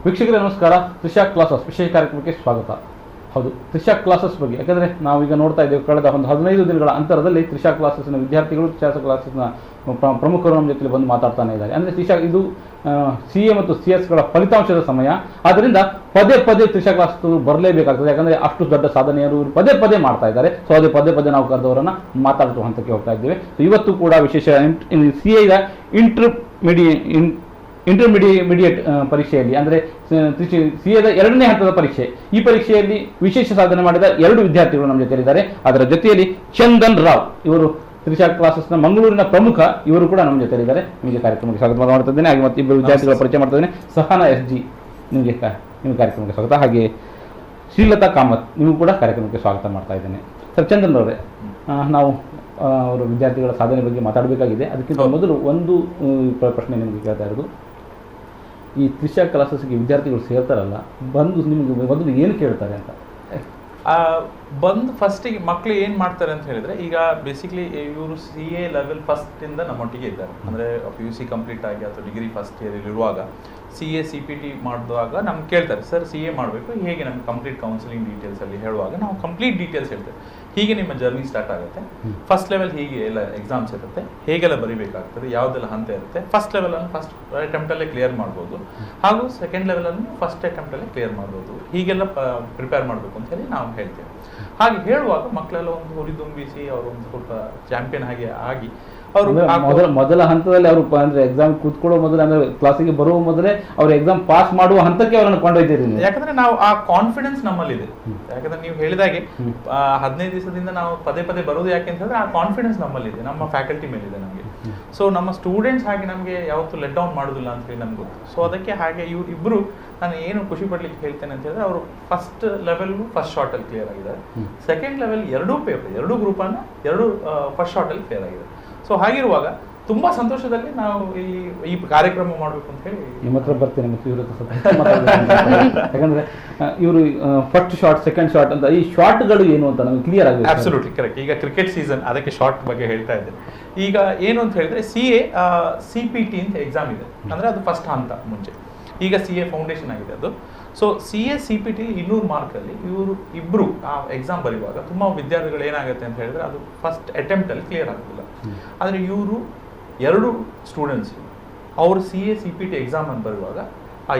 ವೀಕ್ಷಕರೇ ನಮಸ್ಕಾರ. ತ್ರಿಷಾ ಕ್ಲಾಸಸ್ ವಿಶೇಷ ಕಾರ್ಯಕ್ರಮಕ್ಕೆ ಸ್ವಾಗತ. ಹೌದು, ತ್ರಿಷಾ ಕ್ಲಾಸಸ್ ಬಗ್ಗೆ ಯಾಕಂದರೆ ನಾವೀಗ ನೋಡ್ತಾ ಇದ್ದೇವೆ, ಕಳೆದ ಒಂದು 15 ದಿನಗಳ ಅಂತರದಲ್ಲಿ ತ್ರಿಷಾ ಕ್ಲಾಸಸ್ನ ವಿದ್ಯಾರ್ಥಿಗಳು ತ್ರಿಷಾ ಕ್ಲಾಸಸ್ನ ಪ್ರಮುಖರು ನಮ್ಮ ಜೊತೆ ಬಂದು ಮಾತಾಡ್ತಾನೆ ಇದ್ದಾರೆ. ಅಂದರೆ ತ್ರಿಷಾ ಇದು CA ಮತ್ತು CS ಫಲಿತಾಂಶದ ಸಮಯ. ಆದ್ದರಿಂದ ಪದೇ ಪದೇ ತ್ರಿಷಾ ಕ್ಲಾಸ್ ಬರಲೇಬೇಕಾಗ್ತದೆ, ಯಾಕಂದರೆ ಅಷ್ಟು ದೊಡ್ಡ ಸಾಧನೆಯರು ಪದೇ ಪದೇ ಮಾಡ್ತಾ ಇದ್ದಾರೆ. ಸೊ ಅದೇ ಪದೇ ಪದೇ ನಾವು ಕರೆದವರನ್ನು ಮಾತಾಡುವ ಹಂತಕ್ಕೆ ಹೋಗ್ತಾ ಇದ್ದೇವೆ. ಸೊ ಇವತ್ತು ಕೂಡ ವಿಶೇಷ CA ಇಂಟರ್ಮಿಡಿಯೇಟ್ ಪರೀಕ್ಷೆಯಲ್ಲಿ, ಅಂದರೆ CA ಎರಡನೇ ಹಂತದ ಪರೀಕ್ಷೆ, ಈ ಪರೀಕ್ಷೆಯಲ್ಲಿ ವಿಶೇಷ ಸಾಧನೆ ಮಾಡಿದ 2 ವಿದ್ಯಾರ್ಥಿಗಳು ನಮ್ಮ ಜೊತೆಯಲ್ಲಿದ್ದಾರೆ. ಅದರ ಜೊತೆಯಲ್ಲಿ ಚಂದನ್ ರಾವ್, ಇವರು ತ್ರಿಷಾ ಕ್ಲಾಸಸ್ನ ಮಂಗಳೂರಿನ ಪ್ರಮುಖ, ಇವರು ಕೂಡ ನಮ್ಮ ಜೊತೆಯಲ್ಲಿದ್ದಾರೆ. ನಿಮಗೆ ಕಾರ್ಯಕ್ರಮಕ್ಕೆ ಸ್ವಾಗತ ಮಾಡ್ತಾ ಇದ್ದೇನೆ. ಹಾಗೆ ಮತ್ತು ಇಬ್ಬರು ವಿದ್ಯಾರ್ಥಿಗಳ ಪರಿಚಯ ಮಾಡ್ತಾ ಇದ್ದೇನೆ. ಸಹನಾ SG, ನಿಮಗೆ ಕಾರ್ಯಕ್ರಮಕ್ಕೆ ಸ್ವಾಗತ. ಹಾಗೆ ಶ್ರೀಲತಾ ಕಾಮತ್, ನಿಮಗೂ ಕೂಡ ಕಾರ್ಯಕ್ರಮಕ್ಕೆ ಸ್ವಾಗತ ಮಾಡ್ತಾ ಇದ್ದೇನೆ. ಸರ್, ಚಂದನ್ ಅವರೇ, ನಾವು ಅವರು ವಿದ್ಯಾರ್ಥಿಗಳ ಸಾಧನೆ ಬಗ್ಗೆ ಮಾತಾಡಬೇಕಾಗಿದೆ. ಅದಕ್ಕಿಂತ ಮೊದಲು ಒಂದು ಪ್ರಶ್ನೆ ನಿಮಗೆ ಕೇಳ್ತಾ ಇರೋದು, ಈ ತ್ರಿಷಾ ಕ್ಲಾಸಸ್ಗೆ ವಿದ್ಯಾರ್ಥಿಗಳು ಸೇರ್ತಾರಲ್ಲ, ಬಂದು ನಿಮಗೆ ಮೊದಲು ಏನು ಕೇಳ್ತಾರೆ ಅಂತ? ಬಂದು ಫಸ್ಟಿಗೆ ಮಕ್ಕಳು ಏನು ಮಾಡ್ತಾರೆ ಅಂತ ಹೇಳಿದರೆ, ಈಗ ಬೇಸಿಕ್ಲಿ ಇವರು CA ಲೆವೆಲ್ ಫಸ್ಟಿಂದ ನಮ್ಮೊಟ್ಟಿಗೆ ಇದ್ದಾರೆ. ಅಂದರೆ PUC ಕಂಪ್ಲೀಟ್ ಆಗಿ ಅಥವಾ ಡಿಗ್ರಿ ಫಸ್ಟ್ ಇಯರಲ್ಲಿರುವಾಗ CA CPT ಮಾಡಿದಾಗ ನಮ್ಗೆ ಕೇಳ್ತಾರೆ, ಸರ್ CA ಮಾಡಬೇಕು, ಹೇಗೆ ನಮ್ಗೆ ಕಂಪ್ಲೀಟ್ ಕೌನ್ಸಿಲಿಂಗ್ ಡೀಟೇಲ್ಸಲ್ಲಿ ಹೇಳುವಾಗ ನಾವು ಕಂಪ್ಲೀಟ್ ಡೀಟೇಲ್ಸ್ ಹೇಳ್ತೇವೆ. ಹೀಗೆ ನಿಮ್ಮ ಜರ್ನಿ ಸ್ಟಾರ್ಟ್ ಆಗುತ್ತೆ, ಫಸ್ಟ್ ಲೆವೆಲ್ ಹೀಗೆ ಎಲ್ಲ ಎಕ್ಸಾಮ್ಸ್ ಇರುತ್ತೆ, ಹೇಗೆಲ್ಲ ಬರೀಬೇಕಾಗ್ತದೆ, ಯಾವುದೆಲ್ಲ ಹಂತ ಇರುತ್ತೆ. ಫಸ್ಟ್ ಲೆವೆಲನ್ನು ಫಸ್ಟ್ ಅಟೆಂಪ್ಟಲ್ಲೇ ಕ್ಲಿಯರ್ ಮಾಡ್ಬೋದು, ಹಾಗೂ ಸೆಕೆಂಡ್ ಲೆವೆಲನ್ನು ಫಸ್ಟ್ ಅಟೆಂಪ್ಟಲ್ಲೇ ಕ್ಲಿಯರ್ ಮಾಡ್ಬೋದು. ಹೀಗೆಲ್ಲ ಪ್ರಿಪೇರ್ ಮಾಡಬೇಕು ಅಂತ ಹೇಳಿ ನಾವು ಹೇಳ್ತೇವೆ. ಹಾಗೆ ಹೇಳುವಾಗ ಮಕ್ಕಳೆಲ್ಲ ಒಂದು ಹುರಿದುಂಬಿಸಿ ಅವರು ಒಂದು ಸ್ವಲ್ಪ ಚಾಂಪಿಯನ್ ಹಾಗೆ ಆಗಿ ಅವರು ಮೊದಲ ಹಂತದಲ್ಲಿ ಅವರು ಅಂದರೆ ಎಕ್ಸಾಮ್ ಕೂತ್ಕೊಳ್ಳೋ ಮೊದಲು, ಅಂದರೆ ಕ್ಲಾಸಿಗೆ ಬರುವ ಮೊದಲೇ ಅವರು ಎಕ್ಸಾಮ್ ಪಾಸ್ ಮಾಡುವ ಹಂತಕ್ಕೆ ಅವರನ್ನು ಕೊಂಡೊಯ್ತೀರಿ. ಯಾಕಂದ್ರೆ ನಾವು ಆ ಕಾನ್ಫಿಡೆನ್ಸ್ ನಮ್ಮಲ್ಲಿದೆ. ಯಾಕಂದ್ರೆ ನೀವು ಹೇಳಿದಾಗೆ 15 ದಿವಸದಿಂದ ನಾವು ಪದೇ ಪದೇ ಬರೋದು ಯಾಕೆ ಅಂತ ಹೇಳಿದ್ರೆ, ಆ ಕಾನ್ಫಿಡೆನ್ಸ್ ನಮ್ಮಲ್ಲಿದೆ, ನಮ್ಮ ಫ್ಯಾಕಲ್ಟಿ ಮೇಲಿದೆ ನಮಗೆ. ಸೊ ನಮ್ಮ ಸ್ಟೂಡೆಂಟ್ಸ್ ಹಾಗೆ ನಮಗೆ ಯಾವತ್ತೂ ಲೆಟ್ ಡೌನ್ ಮಾಡೋದಿಲ್ಲ ಅಂತ ಹೇಳಿ ನಮ್ಗೆ ಗೊತ್ತು. ಸೊ ಅದಕ್ಕೆ ಹಾಗೆ ಇವ್ರು ಇಬ್ಬರು, ನಾನು ಏನು ಖುಷಿ ಪಡ್ಲಿಕ್ಕೆ ಹೇಳ್ತೇನೆ ಅಂತ ಹೇಳಿದ್ರೆ, ಅವರು ಫಸ್ಟ್ ಲೆವೆಲ್ ಫಸ್ಟ್ ಶಾರ್ಟಲ್ಲಿ ಕ್ಲಿಯರ್ ಆಗಿದ್ದಾರೆ, ಸೆಕೆಂಡ್ ಲೆವೆಲ್ 2 ಪೇಪರ್ 2 ಗ್ರೂಪನ್ನು 2 ಫಸ್ಟ್ ಶಾರ್ಟಲ್ಲಿ ಕ್ಲಿಯರ್ ಆಗಿದೆ. ಸೊ ಹಾಗಿರುವಾಗ ತುಂಬಾ ಸಂತೋಷದಲ್ಲಿ ನಾವು ಈ ಕಾರ್ಯಕ್ರಮ ಮಾಡಬೇಕು ಅಂತ ಹೇಳಿ ನಿಮ್ಮ ಹತ್ರ ಬರ್ತೇನೆ. ಮತ್ತು ಇವ್ರ ಯಾಕಂದ್ರೆ ಇವರು ಫಸ್ಟ್ ಶಾರ್ಟ್, ಸೆಕೆಂಡ್ ಶಾರ್ಟ್ ಅಂತ, ಈ ಶಾರ್ಟ್ಗಳು ಏನು ಅಂತ ನಮಗೆ ಕ್ಲಿಯರ್ ಆಗಿದೆ. Absolutely correct. ಈಗ ಕ್ರಿಕೆಟ್ ಸೀಸನ್, ಅದಕ್ಕೆ ಶಾರ್ಟ್ ಬಗ್ಗೆ ಹೇಳ್ತಾ ಇದ್ದೇನೆ. ಈಗ ಏನು ಅಂತ ಹೇಳಿದ್ರೆ, CA CPT ಅಂತ ಎಕ್ಸಾಮ್ ಇದೆ, ಅಂದ್ರೆ ಅದು ಫಸ್ಟ್ ಹಂತ ಮುಂಚೆ. ಈಗ CA ಫೌಂಡೇಶನ್ ಆಗಿದೆ ಅದು. ಸೊ CA CPT 200 ಮಾರ್ಕಲ್ಲಿ ಇವರು ಇಬ್ಬರು ಆ ಎಕ್ಸಾಮ್ ಬರೆಯುವಾಗ ತುಂಬ ವಿದ್ಯಾರ್ಥಿಗಳು ಏನಾಗುತ್ತೆ ಅಂತ ಹೇಳಿದ್ರೆ, ಅದು ಫಸ್ಟ್ ಅಟೆಂಪ್ಟಲ್ಲಿ ಕ್ಲಿಯರ್ ಆಗೋದಿಲ್ಲ. ಆದರೆ ಇವರು 2 ಸ್ಟೂಡೆಂಟ್ಸ್ ಅವರು CA CPT ಎಕ್ಸಾಮ್ ಅಂತ ಬರುವಾಗ ಆ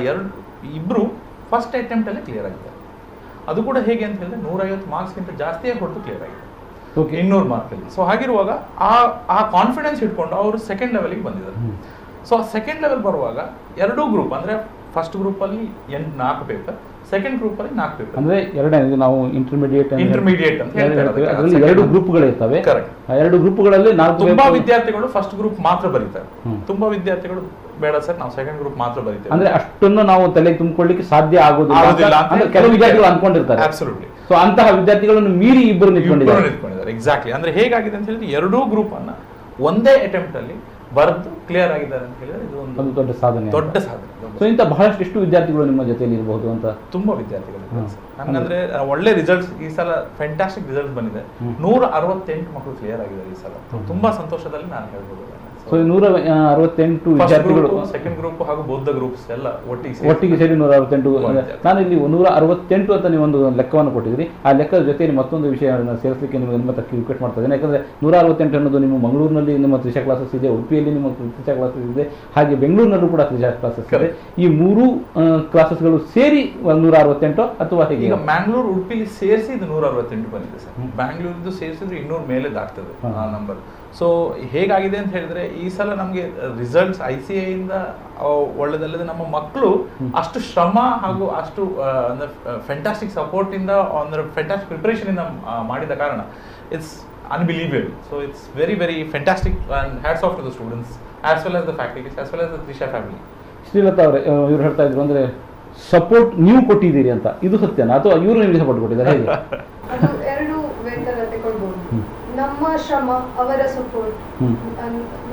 ಇಬ್ಬರು ಫಸ್ಟ್ ಅಟೆಂಪ್ಟಲ್ಲೇ ಕ್ಲಿಯರ್ ಆಗಿದ್ದಾರೆ. ಅದು ಕೂಡ ಹೇಗೆ ಅಂತ ಹೇಳಿದ್ರೆ 150 ಮಾರ್ಕ್ಸ್ಗಿಂತ ಜಾಸ್ತಿಯೇ ಹೊರತು ಕ್ಲಿಯರ್ ಆಗಿದೆ 200 ಮಾರ್ಕಲ್ಲಿ. ಸೊ ಹಾಗಿರುವಾಗ ಆ ಕಾನ್ಫಿಡೆನ್ಸ್ ಇಟ್ಕೊಂಡು ಅವರು ಸೆಕೆಂಡ್ ಲೆವೆಲ್ಗೆ ಬಂದಿದ್ದಾರೆ. ಸೊ ಸೆಕೆಂಡ್ ಲೆವೆಲ್ ಬರುವಾಗ 2 ಗ್ರೂಪ್, ಅಂದರೆ ಫಸ್ಟ್ ಗ್ರೂಪಲ್ಲಿ 4 ಪೇಪರ್, ಸೆಕೆಂಡ್ ಗ್ರೂಪಲ್ಲಿ 4 ಪೇಪರ್. ಅಂದ್ರೆ ಎರಡನೇ ನಾವು ಇಂಟರ್ಮೀಡಿಯೇಟ್ ಅಂತ ಹೇಳ್ತಾರೆ. ಅದರಲ್ಲಿ 2 ಗ್ರೂಪ್ಗಳು ಇರ್ತವೆ. ಕರೆಕ್ಟ್. 2 ಗ್ರೂಪ್ಗಳಲ್ಲಿ 4 ತುಂಬಾ ವಿದ್ಯಾರ್ಥಿಗಳು ಫಸ್ಟ್ ಗ್ರೂಪ್ ಮಾತ್ರ ಬರೀತಾರೆ, ತುಂಬಾ ವಿದ್ಯಾರ್ಥಿಗಳು ಬೇಡ ಸರ್ ನಾವು ಸೆಕೆಂಡ್ ಗ್ರೂಪ್ ಮಾತ್ರ ಬರೀತೇವೆ. ಅಂದ್ರೆ ಅಷ್ಟನ್ನು ನಾವು ತಲೆಗೆ ತುಂಬಿಕೊಳ್ಳಿಕ್ಕೆ ಸಾಧ್ಯ ಆಗೋದಿಲ್ಲ ಅಂತ ಕೆಲವು ವಿದ್ಯಾರ್ಥಿಗಳು ಅನ್ಕೊಂಡಿರ್ತಾರೆ. ಅಬ್ಸಲ್ಯೂಟ್ಲಿ. ಸೊ ಅಂತಹ ವಿದ್ಯಾರ್ಥಿಗಳನ್ನು ಮೀರಿ ಇಬ್ಬರು ನಿಂತ್ಕೊಂಡಿದ್ದಾರೆ. ಎಕ್ಸಾಕ್ಟ್ಲಿ. ಅಂದ್ರೆ ಹೇಗಾಗಿದೆ ಅಂತ ಹೇಳಿದ್ರೆ, 2 ಗ್ರೂಪ್ ಅನ್ನ ಒಂದೇ ಅಟೆಂಪ್ಟ್ ಅಲ್ಲಿ ಬರೆದು ಕ್ಲಿಯರ್ ಆಗಿದ್ದಾರೆ ಅಂತ ಹೇಳಿದ್ರೆ ಇದು ಒಂದು ದೊಡ್ಡ ಸಾಧನೆ. ಸೊ ಇಂಥ ಬಹಳಷ್ಟು ಎಷ್ಟು ವಿದ್ಯಾರ್ಥಿಗಳು ನಿಮ್ಮ ಜೊತೆಯಲ್ಲಿ ಇರಬಹುದು ಅಂತ? ತುಂಬಾ ವಿದ್ಯಾರ್ಥಿಗಳು ಹಂಗಂದ್ರೆ ಒಳ್ಳೆ ರಿಸಲ್ಟ್ಸ್ ಈ ಸಲ ಫ್ಯಾಂಟಾಸ್ಟಿಕ್ ರಿಸಲ್ಟ್ ಬಂದಿದೆ. 168 ಮಕ್ಕಳು ಕ್ಲಿಯರ್ ಆಗಿದ್ದಾರೆ ಈ ಸಲ. ತುಂಬಾ ಸಂತೋಷದಲ್ಲಿ ನಾನು ಹೇಳ್ಬೋದು. ಸೊ 168 ವಿದ್ಯಾರ್ಥಿಗಳು ಸೆಕೆಂಡ್ ಗ್ರೂಪ್ ಹಾಗೂ ಬೌದ್ಧ ಗ್ರೂಪ್ಸ್ ಎಲ್ಲ ಒಟ್ಟಿಗೆ ಸೇರಿ 168. ನಾನು ಇಲ್ಲಿ 168 ಅಂತ ನೀವು ಒಂದು ಲೆಕ್ಕವನ್ನು ಕೊಟ್ಟಿದ್ರಿ. ಆ ಲೆಕ್ಕದ ಜೊತೆಯಲ್ಲಿ ಮತ್ತೊಂದು ವಿಷಯವನ್ನು ಸೇರಿಸಲಿಕ್ಕೆ ನಿಮ್ಮ ತಕ್ಕ ರಿಕ್ವೆಸ್ಟ್ ಮಾಡ್ತಾ ಇದ್ದೇನೆ. ಯಾಕಂದ್ರೆ 168 ಅನ್ನೋದು ನಿಮ್ಮ ಮಂಗಳೂರಿನಲ್ಲಿ ನಿಮ್ಮ ತ್ರಿಷಾ ಕ್ಲಾಸಸ್ ಇದೆ, ಉಡುಪಿಯಲ್ಲಿ ನಿಮ್ಮ ತ್ರಿಷಾ ಕ್ಲಾಸಸ್ ಇದೆ, ಹಾಗೆ ಬೆಂಗಳೂರಿನಲ್ಲೂ ಕೂಡ ತ್ರಿಷಾ ಕ್ಲಾಸಸ್ ಇದೆ. ಈ 3 ಕ್ಲಾಸಸ್ಗಳು ಸೇರಿ 168 ಅಥವಾ ಹೇಗೆ? ಈಗ ಮ್ಯಾಂಗ್ಳೂರು ಉಡುಪಿಲಿ ಸೇರಿಸಿ ಇದು 168 ಬಂದಿದೆ ಸರ್. ಬ್ಯಾಂಗ್ಳೂರಿದ್ದು ಸೇರಿಸಿದ್ರೆ 200 ಮೇಲೆ ದಾಟ್ತದೆ ಆ ನಂಬರ್. ಸೊ ಹೇಗಾಗಿದೆ ಅಂತ ಹೇಳಿದ್ರೆ, ಈ ಸಲ ನಮಗೆ ರಿಸಲ್ಟ್ಸ್ ICA ಇಂದ ಒಳ್ಳೆದಲ್ಲದೆ ನಮ್ಮ ಮಕ್ಕಳು ಅಷ್ಟು ಶ್ರಮ ಹಾಗೂ ಅಷ್ಟು ಅಂದ್ರೆ ಫ್ಯಾಂಟಾಸ್ಟಿಕ್ ಸಪೋರ್ಟ್ ಇಂದ, ಅಂದ್ರೆ ಫ್ಯಾಂಟಾಸ್ಟಿಕ್ ಪ್ರಿಪರೇಷನ್ ಇಂದ ಮಾಡಿದ ಕಾರಣ it's unbelievable. So it's very very fantastic and hats off to the students as well as the faculties as well as the Trisha family. Srilatha ಅವರೇ, ಇವ್ರು ಹೇಳ್ತಾ ಇದ್ರು ಅಂದ್ರೆ ಸಪೋರ್ಟ್ ನೀವು ಕೊಟ್ಟಿದ್ದೀರಿ ಅಂತ, ಇದು ಸತ್ಯನಾ ಅಥವಾ ಇವರು ನಿಮಗೆ ಸಪೋರ್ಟ್ ಕೊಟ್ಟಿದ್ದಾರೆ ಹೇಗೆ? ಅದು 2 ವೇತನ ತಗೊಳ್ಬಹುದು. ನಮ್ಮ ಶ್ರಮ, ಅವರ ಸಪೋರ್ಟ್.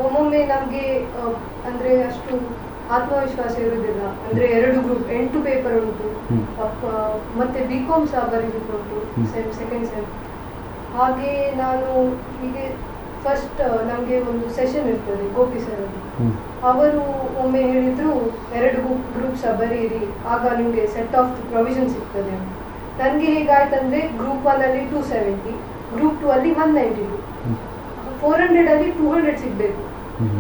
ಒಮ್ಮೊಮ್ಮೆ ನಮ್ಗೆ ಅಂದ್ರೆ ಅಷ್ಟು ಆತ್ಮವಿಶ್ವಾಸ ಇರುವುದಿಲ್ಲ. ಅಂದ್ರೆ 2 ಗ್ರೂಪ್ 8 ಪೇಪರ್ ಉಂಟು, ಮತ್ತೆ BCom ಸಹ ಬರೀಲಿಕ್ಕುಂಟು ಸೆಕೆಂಡ್ ಸೆಮ್. ಹಾಗೆ ನಾನು ಹೀಗೆ ಫಸ್ಟ್ ನಮಗೆ ಒಂದು ಸೆಷನ್ ಇರ್ತದೆ ಗೋಪಿ ಸರ್, ಅವರು ಒಮ್ಮೆ ಹೇಳಿದ್ರು 2 ಗ್ರೂಪ್ಸ್ ಬರೀರಿ, ಆಗ ನಿಮಗೆ ಸೆಟ್ ಆಫ್ ಪ್ರೊವಿಷನ್ ಸಿಗ್ತದೆ. ನನಗೆ ಹೇಗಾಯ್ತಂದ್ರೆ ಗ್ರೂಪ್ 1 ಅಲ್ಲಿ 270, ಗ್ರೂಪ್ 2 ಅಲ್ಲಿ 192, 400 ಅಲ್ಲಿ 200 ಸಿಗಬೇಕು.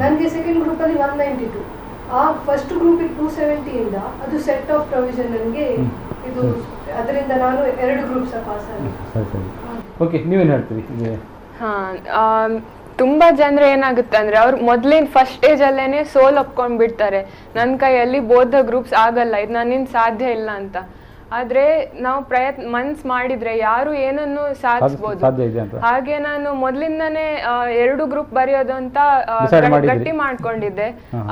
ನನಗೆ ಸೆಕೆಂಡ್ ಗ್ರೂಪ್ ಅಲ್ಲಿ 192. ಆ ಫಸ್ಟ್ ಗ್ರೂಪಿಗೆ 270 ಇಂದ ಅದು ಸೆಟ್ ಆಫ್ ಪ್ರೊವಿಷನ್ ನನಗೆ ಇದು, ಅದರಿಂದ ನಾನು 2 ಗ್ರೂಪ್ಸ್ ಪಾಸ್ ಆಗಿ. ಓಕೆ, ನೀವೇನು ಹೇಳ್ತೀರಿ? ತುಂಬಾ ಜನರು ಏನಾಗುತ್ತೆ ಅಂದ್ರೆ ಅವ್ರು ಮೊದ್ಲಿನ ಫಸ್ಟ್ ಸ್ಟೇಜ್ ಅಲ್ಲೇನೆ ಸೋಲ್ ಒಪ್ಕೊಂಡ್ ಬಿಡ್ತಾರೆ, ನನ್ನ ಕೈಯಲ್ಲಿ ಬೋಧ ಗ್ರೂಪ್ಸ್ ಆಗಲ್ಲ, ಇದು ನನ್ನಿಂದ ಸಾಧ್ಯ ಇಲ್ಲ ಅಂತ. ಆದ್ರೆ ನಾವು ಮನ್ಸ್ ಮಾಡಿದ್ರೆ ಯಾರು ಏನನ್ನು ಸಾಧಿಸಬಹುದು. ಹಾಗೆ ನಾನು ಮೊದ್ಲಿಂದಾನೇ 2 ಗ್ರೂಪ್ ಬರೆಯೋದು ಅಂತ ಗಟ್ಟಿ ಮಾಡ್ಕೊಂಡಿದ್ದೆ.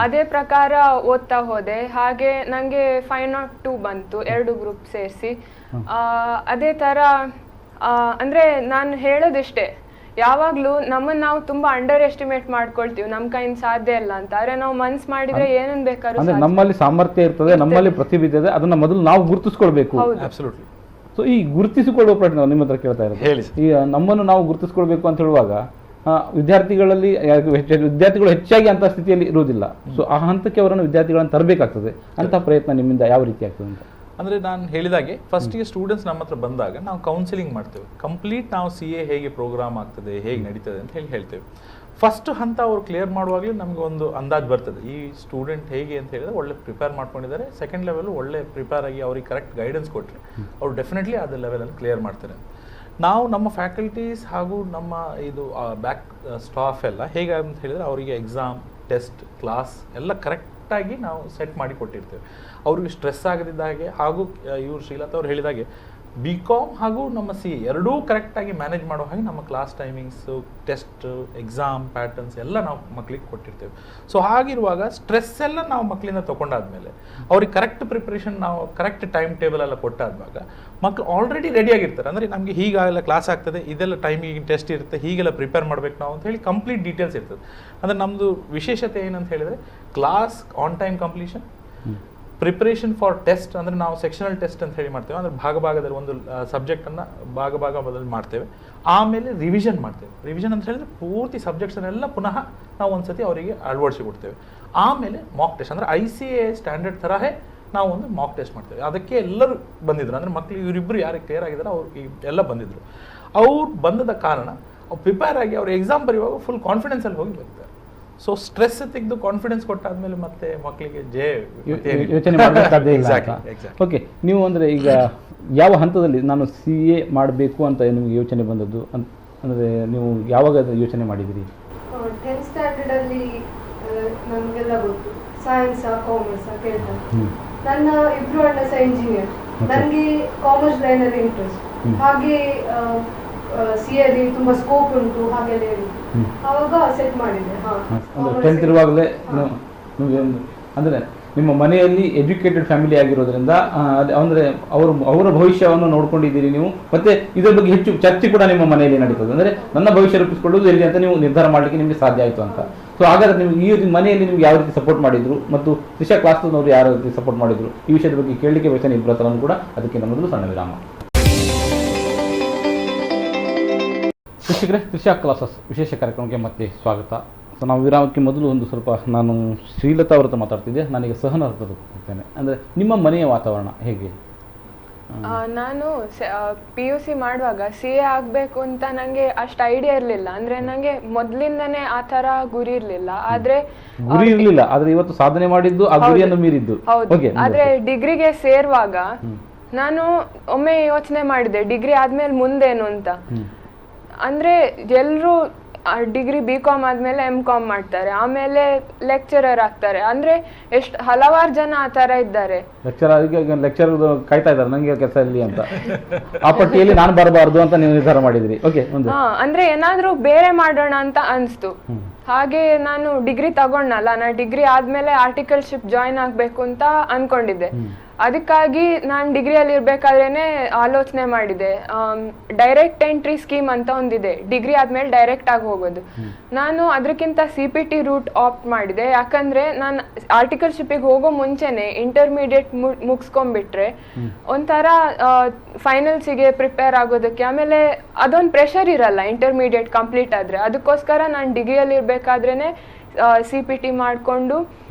ಅದೇ ಪ್ರಕಾರ ಓದ್ತಾ ಹೋದೆ. ಹಾಗೆ ನಂಗೆ 502 ಬಂತು 2 ಗ್ರೂಪ್ ಸೇರಿಸಿ. ಅದೇ ತರ ಅಂದ್ರೆ ನಾನು ಹೇಳೋದಿಷ್ಟೇ, ಯಾವಾಗ್ಲೂ ನಮ್ಮನ್ನ ನಾವು ತುಂಬಾ ಅಂಡರ್ ಎಸ್ಟಿಮೇಟ್ ಮಾಡ್ಕೊಳ್ತೀವಿ, ನಮ್ ಕೈಯಿಂದ ಸಾಧ್ಯ ಇಲ್ಲ ಅಂತ. ಆದ್ರೆ ನಾವು ಮನ್ಸ್ ಮಾಡಿದ್ರೆ ಏನನ್ ಬೇಕಾದ್ರೂ ಅಂದ್ರೆ ನಮ್ಮಲ್ಲಿ ಸಾಮರ್ಥ್ಯ ಇರ್ತದೆ, ನಮ್ಮಲ್ಲಿ ಪ್ರತಿಭೆ ಇದೆ, ಅದನ್ನ ಮೊದಲು ನಾವು ಗುರುತಿಸ್ಕೊಳ್ಬೇಕು. ಸೊ ಈ ಗುರುತಿಸಿಕೊಳ್ಳುವ ಪ್ರಶ್ನೆ ನಿಮ್ಮ ಹತ್ರ ಕೇಳ್ತಾ ಇರೋದು, ಈ ನಮ್ಮನ್ನು ನಾವು ಗುರುತಿಸ್ಕೊಳ್ಬೇಕು ಅಂತ ಹೇಳುವಾಗ ವಿದ್ಯಾರ್ಥಿಗಳು ಹೆಚ್ಚಾಗಿ ಅಂತ ಸ್ಥಿತಿಯಲ್ಲಿ ಇರುವುದಿಲ್ಲ. ಸೊ ಆ ಹಂತಕ್ಕೆ ಅವರನ್ನು ವಿದ್ಯಾರ್ಥಿಗಳನ್ನು ತರಬೇಕಾಗ್ತದೆ. ಅಂತ ಪ್ರಯತ್ನ ನಿಮ್ಮಿಂದ ಯಾವ ರೀತಿ ಆಗ್ತದೆ ಅಂತ? ಅಂದರೆ ನಾನು ಹೇಳಿದಾಗೆ ಫಸ್ಟಿಗೆ ಸ್ಟೂಡೆಂಟ್ಸ್ ನಮ್ಮ ಹತ್ರ ಬಂದಾಗ ನಾವು ಕೌನ್ಸಿಲಿಂಗ್ ಮಾಡ್ತೇವೆ. ಕಂಪ್ಲೀಟ್ ನಾವು CA ಹೇಗೆ ಪ್ರೋಗ್ರಾಮ್ ಆಗ್ತದೆ, ಹೇಗೆ ನಡೀತದೆ ಅಂತ ಹೇಳ್ತೇವೆ. ಫಸ್ಟ್ ಹಂತ ಅವ್ರು ಕ್ಲಿಯರ್ ಮಾಡುವಾಗಲೇ ನಮಗೆ ಒಂದು ಅಂದಾಜು ಬರ್ತದೆ, ಈ ಸ್ಟೂಡೆಂಟ್ ಹೇಗೆ ಅಂತ ಹೇಳಿದ್ರೆ ಒಳ್ಳೆ ಪ್ರಿಪೇರ್ ಮಾಡ್ಕೊಂಡಿದ್ದಾರೆ, ಸೆಕೆಂಡ್ ಲೆವೆಲ್ ಒಳ್ಳೆ ಪ್ರಿಪೇರ್ ಆಗಿ ಅವ್ರಿಗೆ ಕರೆಕ್ಟ್ ಗೈಡೆನ್ಸ್ ಕೊಟ್ಟರೆ ಅವ್ರು ಡೆಫಿನೆಟ್ಲಿ ಅದು ಲೆವೆಲಲ್ಲಿ ಕ್ಲಿಯರ್ ಮಾಡ್ತಾರೆ. ನಾವು ನಮ್ಮ ಫ್ಯಾಕಲ್ಟೀಸ್ ಹಾಗೂ ನಮ್ಮ ಇದು ಬ್ಯಾಕ್ ಸ್ಟಾಫ್ ಎಲ್ಲ ಹೇಗೆ ಅಂತ ಹೇಳಿದರೆ ಅವರಿಗೆ ಎಕ್ಸಾಮ್, ಟೆಸ್ಟ್, ಕ್ಲಾಸ್ ಎಲ್ಲ ಕರೆಕ್ಟಾಗಿ ನಾವು ಸೆಟ್ ಮಾಡಿ ಕೊಟ್ಟಿರ್ತೇವೆ. ಅವ್ರಿಗೆ ಸ್ಟ್ರೆಸ್ ಆಗದಿದ್ದ ಹಾಗೆ, ಹಾಗೂ ಇವರು ಶ್ರೀಲತಾ ಅವ್ರು ಹೇಳಿದಾಗೆ BCom ಹಾಗೂ ನಮ್ಮ CA ಎರಡೂ ಕರೆಕ್ಟಾಗಿ ಮ್ಯಾನೇಜ್ ಮಾಡೋ ಹಾಗೆ ನಮ್ಮ class timings, test, exam patterns ಎಲ್ಲ ನಾವು ಮಕ್ಕಳಿಗೆ ಕೊಟ್ಟಿರ್ತೇವೆ. ಸೊ ಹಾಗಿರುವಾಗ ಸ್ಟ್ರೆಸ್ ಎಲ್ಲ ನಾವು ಮಕ್ಕಳಿಂದ ತೊಗೊಂಡಾದ್ಮೇಲೆ ಅವ್ರಿಗೆ ಕರೆಕ್ಟ್ ಪ್ರಿಪ್ರೇಷನ್, ನಾವು ಕರೆಕ್ಟ್ ಟೈಮ್ ಟೇಬಲ್ ಎಲ್ಲ ಕೊಟ್ಟಾದ್ವಾಗ ಮಕ್ಕಳು ಆಲ್ರೆಡಿ ರೆಡಿಯಾಗಿರ್ತಾರೆ. ಅಂದರೆ ನಮಗೆ ಹೀಗಾಗೆಲ್ಲ ಕ್ಲಾಸ್ ಆಗ್ತದೆ, ಇದೆಲ್ಲ ಟೈಮಿಗೆ ಟೆಸ್ಟ್ ಇರುತ್ತೆ, ಹೀಗೆಲ್ಲ ಪ್ರಿಪೇರ್ ಮಾಡಬೇಕು ನಾವು ಅಂತ ಹೇಳಿ ಕಂಪ್ಲೀಟ್ ಡೀಟೇಲ್ಸ್ ಇರ್ತದೆ. ಅಂದರೆ ನಮ್ಮದು ವಿಶೇಷತೆ ಏನಂತ ಹೇಳಿದರೆ class on time completion, preparation for test, ಅಂದರೆ ನಾವು ಸೆಕ್ಷನಲ್ ಟೆಸ್ಟ್ ಅಂತ ಹೇಳಿ ಮಾಡ್ತೇವೆ. ಅಂದರೆ ಭಾಗದಲ್ಲಿ ಒಂದು ಸಬ್ಜೆಕ್ಟನ್ನು ಭಾಗದಲ್ಲಿ ಮಾಡ್ತೇವೆ. ಆಮೇಲೆ ರಿವಿಷನ್ ಮಾಡ್ತೇವೆ. ರಿವಿಷನ್ ಅಂತ ಹೇಳಿದ್ರೆ ಪೂರ್ತಿ ಸಬ್ಜೆಕ್ಟ್ಸನ್ನೆಲ್ಲ ಪುನಃ ನಾವು ಒಂದ್ಸತಿ ಅವರಿಗೆ ಅಳವಡಿಸಿ ಕೊಡ್ತೇವೆ. ಆಮೇಲೆ ಮಾಕ್ ಟೆಸ್ಟ್, ಅಂದರೆ ICA ಸ್ಟ್ಯಾಂಡರ್ಡ್ ತರಹೇ ನಾವು ಒಂದು ಮಾಕ್ ಟೆಸ್ಟ್ ಮಾಡ್ತೇವೆ. ಅದಕ್ಕೆ ಎಲ್ಲರೂ ಬಂದಿದ್ರು, ಅಂದರೆ ಮಕ್ಕಳು ಇವರಿಬ್ಬರು ಯಾರಿಗೆ ಕ್ಲಿಯರ್ ಆಗಿದ್ದಾರೆ ಅವ್ರು ಎಲ್ಲ ಬಂದಿದ್ರು. ಅವ್ರು ಬಂದದ ಕಾರಣ ಅವ್ರು ಪ್ರಿಪೇರ್ ಆಗಿ ಅವ್ರು ಎಕ್ಸಾಮ್ ಬರೆಯುವಾಗ ಫುಲ್ ಕಾನ್ಫಿಡೆನ್ಸಲ್ಲಿ ಹೋಗಿ ಬರ್ತಾರೆ. ಸೊ ಸ್ಟ್ರೆಸ್ ತೆಗೆದು ಕಾನ್ಫಿಡೆನ್ಸ್ ಕೊಟ್ಟಾದ್ಮೇಲೆ ಮತ್ತೆ ಮಕ್ಕಳಿಗೆ ಯೋಚನೆ ಮಾಡಬೇಕಾದ್ರೆ. ಓಕೆ, ನೀವು ಅಂದರೆ ಈಗ ಯಾವ ಹಂತದಲ್ಲಿ ನಾನು CA ಮಾಡಬೇಕು ಅಂತ ನಿಮಗೆ ಯೋಚನೆ ಬಂದದ್ದು? ಅಂದರೆ ನೀವು ಯಾವಾಗ ಯೋಚನೆ ಮಾಡಿದಿರಿ? 10th ಸ್ಟ್ಯಾಂಡರ್ಡ್ ಅಲ್ಲಿ ನಮಗೆಲ್ಲ ಗೊತ್ತು, ಸೈನ್ಸ್ ಕಾಮರ್ಸ್ ಕೇಳ್ತಾರೆ. ನನ್ನ ಇಬ್ರು ಅಣ್ಣ ಸಹ ಇಂಜಿನಿಯರ್, ನನಗೆ ಕಾಮರ್ಸ್ ಲೈನಲ್ಲಿ ಇಂಟ್ರೆಸ್ಟ್, ಹಾಗೆ CA ಅಲ್ಲಿ ತುಂಬಾ ಸ್ಕೋಪ್ ಉಂಟು ಹಾಗೆಲ್ಲ ಹೇಳಿ ಆವಾಗ ಸೆಟ್ ಮಾಡಿದೆ. ಅಂದರೆ 10th ಇರುವಾಗಲೇ ಅಂದರೆ ನಿಮ್ಮ ಮನೆಯಲ್ಲಿ ಎಜುಕೇಟೆಡ್ ಫ್ಯಾಮಿಲಿ ಆಗಿರೋದ್ರಿಂದ ಅಂದರೆ ಅವರ ಭವಿಷ್ಯವನ್ನು ನೋಡ್ಕೊಂಡಿದ್ದೀರಿ ನೀವು, ಮತ್ತೆ ಇದರ ಬಗ್ಗೆ ಹೆಚ್ಚು ಚರ್ಚೆ ಕೂಡ ನಿಮ್ಮ ಮನೆಯಲ್ಲಿ ನಡೀತದೆ. ಅಂದರೆ ನನ್ನ ಭವಿಷ್ಯ ರೂಪಿಸಿಕೊಳ್ಳುವುದು ಎಲ್ಲಿ ಅಂತ ನೀವು ನಿರ್ಧಾರ ಮಾಡಲಿಕ್ಕೆ ನಿಮಗೆ ಸಾಧ್ಯ ಆಯಿತು ಅಂತ. ಸೊ ಹಾಗಾದ್ರೆ ನಿಮ್ಗೆ ಈ ಮನೆಯಲ್ಲಿ ನಿಮ್ಗೆ ಯಾವ ರೀತಿ ಸಪೋರ್ಟ್ ಮಾಡಿದ್ರು ಮತ್ತು ತ್ರಿಷಾ ಕ್ಲಾಸ್ನವರು ಯಾವ ರೀತಿ ಸಪೋರ್ಟ್ ಮಾಡಿದ್ರು, ಈ ವಿಷಯದ ಬಗ್ಗೆ ಕೇಳಲಿಕ್ಕೆ ಬಯಸ್ತೇನೆ ಇಬ್ಬರ ಹತ್ರನೂ ಕೂಡ. ಅದಕ್ಕಿಂತ ಮೊದಲು ಸಣ್ಣ ವಿರಾಮ. ಶಿಕ್ಷಕರೇ, ತ್ರಿಷಾ ಕ್ಲಾಸಸ್ ವಿಶೇಷ ಕಾರ್ಯಕ್ರಮಕ್ಕೆ ಮತ್ತೆ ಸ್ವಾಗತ. ಸೊ ನಾವು ವಿರಾಮಕ್ಕೆ ಮೊದಲು ಒಂದು ಸ್ವಲ್ಪ ನಾನು ಶ್ರೀಲತಾ ಅವ್ರ ಹತ್ರ ಮಾತಾಡ್ತಿದ್ದೆ, ನನಗೆ ಸಹನ ಹತ್ರ ಹೋಗ್ತೇನೆ. ಅಂದರೆ ನಿಮ್ಮ ಮನೆಯ ವಾತಾವರಣ ಹೇಗೆ? ನಾನು PUC ಮಾಡುವಾಗ CA ಆಗಬೇಕು ಅಂತ ನನಗೆ ಅಷ್ಟು ಐಡಿಯಾ ಇರಲಿಲ್ಲ. ಅಂದರೆ ನನಗೆ ಮೊದಲಿಂದನೇ ಆ ಥರ ಗುರಿ ಇರಲಿಲ್ಲ. ಆದರೆ ಗುರಿ ಇರಲಿಲ್ಲ, ಆದರೆ ಇವತ್ತು ಸಾಧನೆ ಮಾಡಿದ್ದು ಆ ಗುರಿಯನ್ನು ಮೀರಿದ್ದು. ಹೌದು. ಆದರೆ ಡಿಗ್ರಿಗೆ ಸೇರುವಾಗ ನಾನು ಒಮ್ಮೆ ಯೋಚನೆ ಮಾಡಿದೆ, ಡಿಗ್ರಿ ಆದ್ಮೇಲೆ ಮುಂದೇನು ಅಂತ. ಅಂದ್ರೆ ಎಲ್ಲರೂ ಡಿಗ್ರಿ BCom ಆದ್ಮೇಲೆ MCom ಮಾಡ್ತಾರೆ, ಆಮೇಲೆ ಲೆಕ್ಚರರ್ ಆಗ್ತಾರೆ. ಅಂದ್ರೆ ಎಷ್ಟು ಹಲವಾರು ಜನ ಆ ತರ ಇದ್ದಾರೆ. ಲೆಕ್ಚರ್ ಕಾಯ್ತಾ ಇದ್ದಾರೆ ನಂಗೆ ಕೆಲಸ ಇಲ್ಲಿ ಅಂತ, ಆ ಪಟ್ಟಿಯಲ್ಲಿ ನಾನು ಬರಬಾರ್ದು ಅಂತ ನೀವು ನಿರ್ಧಾರ ಮಾಡಿದ್ರಿ. ಅಂದ್ರೆ ಏನಾದ್ರೂ ಬೇರೆ ಮಾಡೋಣ ಅಂತ ಅನ್ಸ್ತು. ಹಾಗೆ ನಾನು ಡಿಗ್ರಿ ತಗೊಂಡಲ್ಲ, ನಾನು ಡಿಗ್ರಿ ಆದ್ಮೇಲೆ ಆರ್ಟಿಕಲ್ಶಿಪ್ ಜಾಯಿನ್ ಆಗ್ಬೇಕು ಅಂತ ಅನ್ಕೊಂಡಿದ್ದೆ. ಅದಕ್ಕಾಗಿ ನಾನು ಡಿಗ್ರಿಯಲ್ಲಿ ಇರ್ಬೇಕಾದ್ರೇನೆ ಆಲೋಚನೆ ಮಾಡಿದೆ, ಡೈರೆಕ್ಟ್ ಎಂಟ್ರಿ ಸ್ಕೀಮ್ ಅಂತ ಒಂದಿದೆ, ಡಿಗ್ರಿ ಆದ್ಮೇಲೆ ಡೈರೆಕ್ಟ್ ಆಗಿ ಹೋಗೋದು. ನಾನು ಅದಕ್ಕಿಂತ CPT ರೂಟ್ ಆಪ್ಟ್ ಮಾಡಿದೆ. ಯಾಕಂದ್ರೆ ನಾನು ಆರ್ಟಿಕಲ್ಶಿಪ್ಪಿಗೆ ಹೋಗೋ ಮುಂಚೆನೆ ಇಂಟರ್ಮೀಡಿಯೇಟ್ ಮುಗಿಸ್ಕೊಂಡ್ಬಿಟ್ರೆ ಒಂಥರ ಫೈನಲ್ಸಿಗೆ ಪ್ರಿಪೇರ್ ಆಗೋದಕ್ಕೆ, ಆಮೇಲೆ ಅದೊಂದು ಪ್ರೆಷರ್ ಇರಲ್ಲ ಇಂಟರ್ಮೀಡಿಯೇಟ್ ಕಂಪ್ಲೀಟ್ ಆದ್ರೆ. ಅದಕ್ಕೋಸ್ಕರ ನಾನು ಡಿಗ್ರಿಯಲ್ಲಿ ಇರ್ಬೇಕಾದ್ರೇನೆ CPT ಮಾಡಿಕೊಂಡು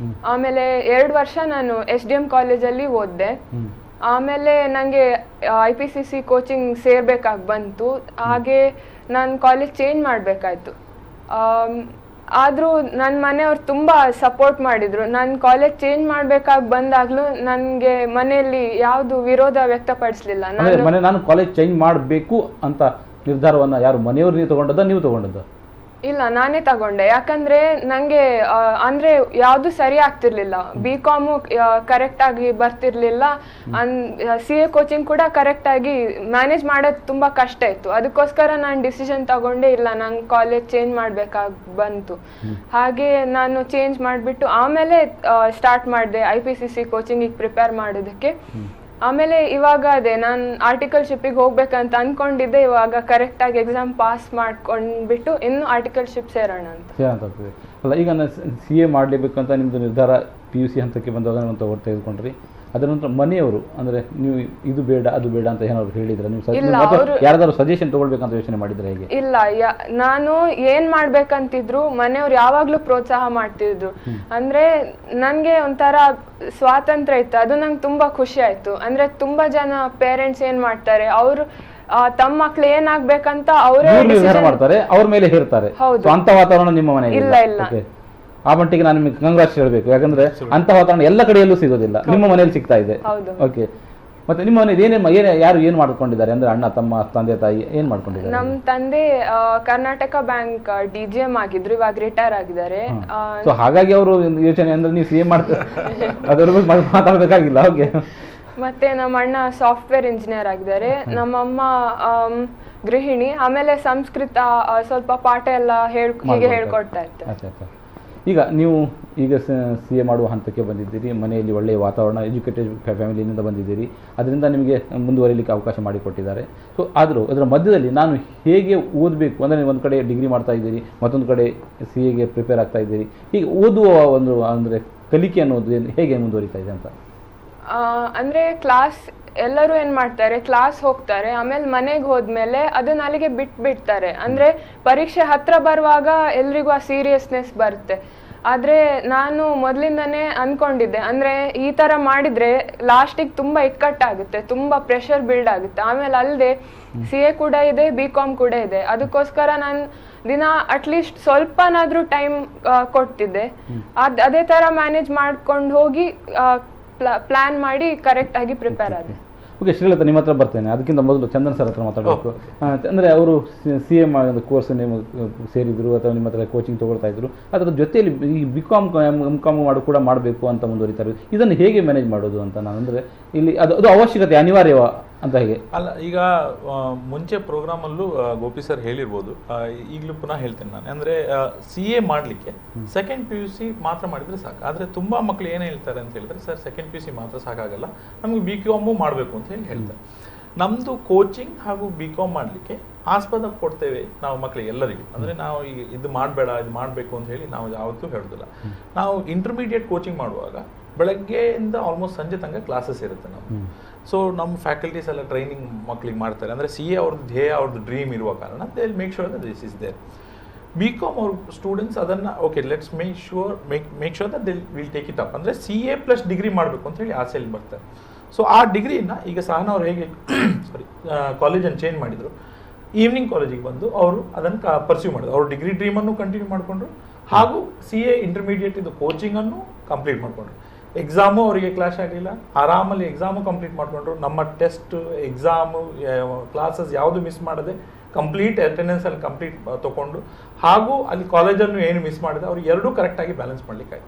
ಆಮೇಲೆ 2 ವರ್ಷ ನಾನು SDM ಕಾಲೇಜಲ್ಲಿ ಓದಿದೆ. ಆಮೇಲೆ ನನಗೆ IPCC ಕೋಚಿಂಗ್ ಸೇರ್ಬೇಕಾಗಿ ಬಂತು. ಹಾಗೆ ನಾನು ಕಾಲೇಜ್ ಚೇಂಜ್ ಮಾಡಬೇಕಾಯ್ತು. ಆದರೂ ನನ್ನ ಮನೆಯವ್ರು ತುಂಬ ಸಪೋರ್ಟ್ ಮಾಡಿದರು. ನಾನು ಕಾಲೇಜ್ ಚೇಂಜ್ ಮಾಡಬೇಕಾಗಿ ಬಂದಾಗಲೂ ನನಗೆ ಮನೆಯಲ್ಲಿ ಯಾವುದು ವಿರೋಧ ವ್ಯಕ್ತಪಡಿಸಲಿಲ್ಲ. ನಾನು ಕಾಲೇಜ್ ಚೇಂಜ್ ಮಾಡಬೇಕು ಅಂತ ನಿರ್ಧಾರವನ್ನು ಯಾರು ಮನೆಯವ್ರು ನೀವು ತಗೊಂಡದ್ದ ನೀವು ತಗೊಂಡದ್ದ? ಇಲ್ಲ, ನಾನೇ ತಗೊಂಡೆ. ಯಾಕಂದ್ರೆ ನಂಗೆ ಅಂದ್ರೆ ಯಾವುದು ಸರಿ ಆಗ್ತಿರ್ಲಿಲ್ಲ. BCom ಕರೆಕ್ಟ್ ಆಗಿ ಬರ್ತಿರ್ಲಿಲ್ಲ, CA ಕೋಚಿಂಗ್ ಕೂಡ ಕರೆಕ್ಟ್ ಆಗಿ ಮ್ಯಾನೇಜ್ ಮಾಡೋದು ತುಂಬಾ ಕಷ್ಟ ಇತ್ತು. ಅದಕ್ಕೋಸ್ಕರ ನಾನು ಡಿಸಿಷನ್ ತಗೊಂಡೆ, ಇಲ್ಲ ನಂಗೆ ಕಾಲೇಜ್ ಚೇಂಜ್ ಮಾಡ್ಬೇಕಾಗಿ ಬಂತು. ಹಾಗೆ ನಾನು ಚೇಂಜ್ ಮಾಡಿಬಿಟ್ಟು ಆಮೇಲೆ ಸ್ಟಾರ್ಟ್ ಮಾಡಿದೆ IPCC ಕೋಚಿಂಗಿಗೆ ಪ್ರಿಪೇರ್ ಮಾಡೋದಕ್ಕೆ. ಆಮೇಲೆ ಇವಾಗ ಅದೇ ನಾನು ಆರ್ಟಿಕಲ್ಶಿಪ್ಪಿಗೆ ಹೋಗ್ಬೇಕಂತ ಅನ್ಕೊಂಡಿದ್ದೆ. ಇವಾಗ ಕರೆಕ್ಟಾಗಿ ಎಕ್ಸಾಮ್ ಪಾಸ್ ಮಾಡ್ಕೊಂಡ್ಬಿಟ್ಟು ಇನ್ನು ಆರ್ಟಿಕಲ್ಶಿಪ್ ಸೇರೋಣ ಅಂತ. ಅಲ್ಲ, ಈಗ CA ಮಾಡಲೇಬೇಕಂತ ನಿಮ್ಮದು ನಿರ್ಧಾರ PUC ಹಂತಕ್ಕೆ ಬಂದಾಗ ನೀವು ತೆಗೆದುಕೊಂಡ್ರಿ. ಅದರ ನಂತರ ಮನೆಯವರು ಅಂದರೆ ನೀವು ಇದು ಬೇಡ ಅದು ಬೇಡ ಅಂತ ಏನಾದ್ರು ಹೇಳಿದ್ರೆ ನೀವು ಯಾರಾದ್ರೂ ಸಜೆಷನ್ ತಗೊಳ್ಬೇಕಂತ ಯೋಚನೆ ಮಾಡಿದ್ರೆ ಹೇಗೆ? ಇಲ್ಲ, ನಾನು ಏನ್ ಮಾಡ್ಬೇಕಂತಿದ್ರು ಮನೆಯವ್ರು ಯಾವಾಗ್ಲೂ ಪ್ರೋತ್ಸಾಹ ಮಾಡ್ತಿದ್ರು. ಅಂದ್ರೆ ನನ್ಗೆ ಒಂಥರ ಸ್ವಾತಂತ್ರ್ಯ ಇತ್ತು, ಅದು ನಂಗೆ ತುಂಬಾ ಖುಷಿ ಆಯ್ತು. ಅಂದ್ರೆ ತುಂಬಾ ಜನ ಪೇರೆಂಟ್ಸ್ ಏನ್ ಮಾಡ್ತಾರೆ, ಅವರು ತಮ್ಮ ಮಕ್ಳು ಏನಾಗ್ಬೇಕಂತ ಅವರೇ ಮಾಡ್ತಾರೆ, ಅವ್ರ ಮೇಲೆ ಹೇರ್ತಾರೆ. ಅಂತ ವಾತಾವರಣ ನಿಮ್ಮ ಮನೆಯಲ್ಲಿ ಇಲ್ಲ ಇಲ್ಲ. ಆ ಮಟ್ಟಿಗೆ ನಾನು ನಿಮಗೆ ಕಂಗ್ರಾಟ್ಸ್ ಹೇಳಬೇಕು. ಯಾಕಂದ್ರೆ ಅಂತ ವಾತಾವರಣ ಎಲ್ಲ ಕಡೆಯಲ್ಲೂ ಸಿಗೋದಿಲ್ಲ, ನಿಮ್ಮ ಮನೆಯಲ್ಲಿ ಸಿಗ್ತಾ ಇದೆ. ಓಕೆ, ಮತ್ತೆ ನಿಮ್ಮ ಮನೆಯಲ್ಲಿ ಯಾರು ಏನ್ ಮಾಡ್ಕೊಂಡಿದ್ದಾರೆ? ಅಂದ್ರೆ ಅಣ್ಣ, ತಮ್ಮ, ತಂದೆ, ತಾಯಿ ಏನ್ ಮಾಡ್ಕೊಂಡಿದ್ದಾರೆ? ನಮ್ ತಂದೆ ಕರ್ನಾಟಕ ಬ್ಯಾಂಕ್ DGM ಆಗಿದ್ರು, ಇವಾಗ ರಿಟೈರ್ ಆಗಿದ್ದಾರೆ. ಸೊ ಹಾಗಾಗಿ ಅವರು ಯೋಚನೆ ಅಂದ್ರೆ ನೀವು CA ಮಾಡ್ತಾರೆ ಅದ್ರ ಬಗ್ಗೆ ಮಾತಾಡ್ಬೇಕಾಗಿಲ್ಲ. ಓಕೆ. ಮತ್ತೆ ನಮ್ಮ ಅಣ್ಣ ಸಾಫ್ಟ್ವೇರ್ ಇಂಜಿನಿಯರ್ ಆಗಿದ್ದಾರೆ. ನಮ್ಮಮ್ಮ ಗೃಹಿಣಿ. ಆಮೇಲೆ ಸಂಸ್ಕೃತ ಸ್ವಲ್ಪ ಪಾಠ ಎಲ್ಲ ಹೀಗೆ ಹೇಳ್ಕೊಡ್ತಾ ಇರ್ತಾರೆ. ಈಗ ನೀವು CA ಮಾಡುವ ಹಂತಕ್ಕೆ ಬಂದಿದ್ದೀರಿ, ಮನೆಯಲ್ಲಿ ಒಳ್ಳೆಯ ವಾತಾವರಣ, ಎಜುಕೇಟೆಡ್ ಫ್ಯಾಮಿಲಿಯಿಂದ ಬಂದಿದ್ದೀರಿ, ಅದರಿಂದ ನಿಮಗೆ ಮುಂದುವರಿಲಿಕ್ಕೆ ಅವಕಾಶ ಮಾಡಿಕೊಟ್ಟಿದ್ದಾರೆ. ಸೊ ಆದರೂ ಅದರ ಮಧ್ಯದಲ್ಲಿ ನಾನು ಹೇಗೆ ಓದಬೇಕು ಅಂದರೆ, ಒಂದು ಕಡೆ ಡಿಗ್ರಿ ಮಾಡ್ತಾ ಇದ್ದೀರಿ, ಮತ್ತೊಂದು ಕಡೆ CAಗೆ ಪ್ರಿಪೇರ್ ಆಗ್ತಾ ಇದ್ದೀರಿ, ಹೀಗೆ ಓದುವ ಒಂದು ಅಂದರೆ ಕಲಿಕೆ ಅನ್ನೋದು ಹೇಗೆ ಮುಂದುವರಿತಾ ಇದೆ ಅಂತ? ಅಂದ್ರೆ ಕ್ಲಾಸ್ ಎಲ್ಲರೂ ಏನ್ ಮಾಡ್ತಾರೆ, ಕ್ಲಾಸ್ ಹೋಗ್ತಾರೆ, ಆಮೇಲೆ ಮನೆಗೆ ಹೋದ್ಮೇಲೆ ಅದನ್ನ ಅಲ್ಲಿಗೆ ಬಿಟ್ಬಿಡ್ತಾರೆ. ಅಂದ್ರೆ ಪರೀಕ್ಷೆ ಹತ್ರ ಬರುವಾಗ ಎಲ್ರಿಗೂ ಆ ಸೀರಿಯಸ್ನೆಸ್ ಬರುತ್ತೆ. ಆದ್ರೆ ನಾನು ಮೊದಲಿಂದನೇ ಅನ್ಕೊಂಡಿದ್ದೆ, ಅಂದ್ರೆ ಈ ತರ ಮಾಡಿದ್ರೆ ಲಾಸ್ಟಿಗೆ ತುಂಬಾ ಇಕ್ಕಟ್ಟಾಗುತ್ತೆ, ತುಂಬಾ ಪ್ರೆಷರ್ ಬಿಲ್ಡ್ ಆಗುತ್ತೆ. ಆಮೇಲೆ ಅಲ್ಲದೆ CA ಕೂಡ ಇದೆ, BCom ಕೂಡ ಇದೆ. ಅದಕ್ಕೋಸ್ಕರ ನಾನು ದಿನ ಅಟ್ಲೀಸ್ಟ್ ಸ್ವಲ್ಪನಾದ್ರೂ ಟೈಮ್ ಕೊಡ್ತಿದ್ದೆ. ಅದೇ ತರ ಮ್ಯಾನೇಜ್ ಮಾಡ್ಕೊಂಡು ಹೋಗಿ ಪ್ಲಾನ್ ಮಾಡಿ ಕರೆಕ್ಟ್ ಆಗಿ ಪ್ರಿಪೇರ್ ಆದೆ. ಓಕೆ, ಶ್ರೀಲತಾ ನಿಮ್ಮ ಹತ್ರ ಬರ್ತೇನೆ. ಅದಕ್ಕಿಂತ ಮೊದಲು ಚಂದನ್ ಸರ್ ಹತ್ರ ಮಾತಾಡಬೇಕು. ಅಂದರೆ ಅವರು CA ಕೋರ್ಸ್ ನೀವು ಸೇರಿದ್ರು ಅಥವಾ ನಿಮ್ಮ ಹತ್ರ ಕೋಚಿಂಗ್ ತೊಗೊಳ್ತಾ ಇದ್ರು, ಅದರ ಜೊತೆಯಲ್ಲಿ ಈ BCom MCom ಕೂಡ ಮಾಡಬೇಕು ಅಂತ ಮುಂದುವರಿತಾರೆ. ಇದನ್ನು ಹೇಗೆ ಮ್ಯಾನೇಜ್ ಮಾಡೋದು ಅಂತ ನಾನು ಅಂದರೆ ಇಲ್ಲಿ ಅದು ಅವಶ್ಯಕತೆ ಅನಿವಾರ್ಯವ ಅಂತ ಹೇಗೆ? ಅಲ್ಲ, ಈಗ ಮುಂಚೆ ಪ್ರೋಗ್ರಾಮಲ್ಲೂ ಗೋಪಿ ಸರ್ ಹೇಳಿರ್ಬೋದು, ಈಗಲೂ ಪುನಃ ಹೇಳ್ತೇನೆ ನಾನು. ಅಂದರೆ CA ಮಾಡಲಿಕ್ಕೆ ಸೆಕೆಂಡ್ PUC ಮಾತ್ರ ಮಾಡಿದರೆ ಸಾಕು. ಆದರೆ ತುಂಬ ಮಕ್ಕಳು ಏನು ಹೇಳ್ತಾರೆ ಅಂತ ಹೇಳಿದ್ರೆ, ಸರ್ ಸೆಕೆಂಡ್ PUC ಮಾತ್ರ ಸಾಕಾಗಲ್ಲ, ನಮಗೆ BCom ಮಾಡಬೇಕು ಅಂತ ಹೇಳಿ ಹೇಳ್ತಾರೆ. ನಮ್ಮದು ಕೋಚಿಂಗ್ ಹಾಗೂ BCom ಮಾಡಲಿಕ್ಕೆ ಆಸ್ಪದ ಕೊಡ್ತೇವೆ ನಾವು ಮಕ್ಕಳಿಗೆ ಎಲ್ಲರಿಗೂ. ಅಂದರೆ ನಾವು ಈಗ ಇದು ಮಾಡಬೇಡ ಇದು ಮಾಡಬೇಕು ಅಂತ ಹೇಳಿ ನಾವು ಯಾವತ್ತೂ ಹೇಳೋದಿಲ್ಲ. ನಾವು ಇಂಟರ್ಮೀಡಿಯೇಟ್ ಕೋಚಿಂಗ್ ಮಾಡುವಾಗ ಬೆಳಗ್ಗೆಯಿಂದ ಆಲ್ಮೋಸ್ಟ್ ಸಂಜೆ ತನಕ ಕ್ಲಾಸಸ್ ಇರುತ್ತೆ ನಾವು. ಸೊ ನಮ್ಮ ಫ್ಯಾಕಲ್ಟೀಸ್ ಎಲ್ಲ ಟ್ರೈನಿಂಗ್ ಮಕ್ಕಳಿಗೆ ಮಾಡ್ತಾರೆ. ಅಂದರೆ CA ಅವ್ರದ್ದು ಧ್ಯೇಯ, ಅವ್ರದ್ದು ಡ್ರೀಮ್ ಇರುವ ಕಾರಣ they will make sure that this is there. BCom ಅವ್ರ ಸ್ಟೂಡೆಂಟ್ಸ್ ಅದನ್ನು okay let's make sure that they will take it up. ಅಂದರೆ CA ಪ್ಲಸ್ ಡಿಗ್ರಿ ಮಾಡಬೇಕು ಅಂತ ಹೇಳಿ ಆಸೆಯಲ್ಲಿ ಬರ್ತಾರೆ. ಸೊ ಆ ಡಿಗ್ರಿನ ಈಗ ಸಹನ ಅವ್ರು ಹೇಗೆ ಕಾಲೇಜನ್ನು ಚೇಂಜ್ ಮಾಡಿದರು, ಈವ್ನಿಂಗ್ ಕಾಲೇಜಿಗೆ ಬಂದು ಅವರು ಅದನ್ನು ಪರ್ಸ್ಯೂ ಮಾಡಿದ್ರು. ಅವರು ಡಿಗ್ರಿ ಡ್ರೀಮನ್ನು ಕಂಟಿನ್ಯೂ ಮಾಡಿಕೊಂಡ್ರು, ಹಾಗೂ CA ಇಂಟರ್ಮೀಡಿಯೇಟ್ ಇದು ಕೋಚಿಂಗನ್ನು ಕಂಪ್ಲೀಟ್ ಮಾಡಿಕೊಂಡ್ರು. ಎಕ್ಸಾಮು ಅವರಿಗೆ ಕ್ಲಾಶ್ ಆಗಲಿಲ್ಲ, ಆರಾಮಲ್ಲಿ ಎಕ್ಸಾಮು ಕಂಪ್ಲೀಟ್ ಮಾಡಿಕೊಂಡ್ರು. ನಮ್ಮ ಟೆಸ್ಟ್, ಎಕ್ಸಾಮು, ಕ್ಲಾಸಸ್ ಯಾವುದು ಮಿಸ್ ಮಾಡದೆ ಕಂಪ್ಲೀಟ್ ಅಟೆಂಡೆನ್ಸಲ್ಲಿ ಕಂಪ್ಲೀಟ್ ತೊಗೊಂಡು, ಹಾಗೂ ಅಲ್ಲಿ ಕಾಲೇಜನ್ನು ಏನು ಮಿಸ್ ಮಾಡಿದೆ ಅವ್ರು ಎರಡೂ ಕರೆಕ್ಟಾಗಿ ಬ್ಯಾಲೆನ್ಸ್ ಮಾಡಲಿಕ್ಕಾಗಿ.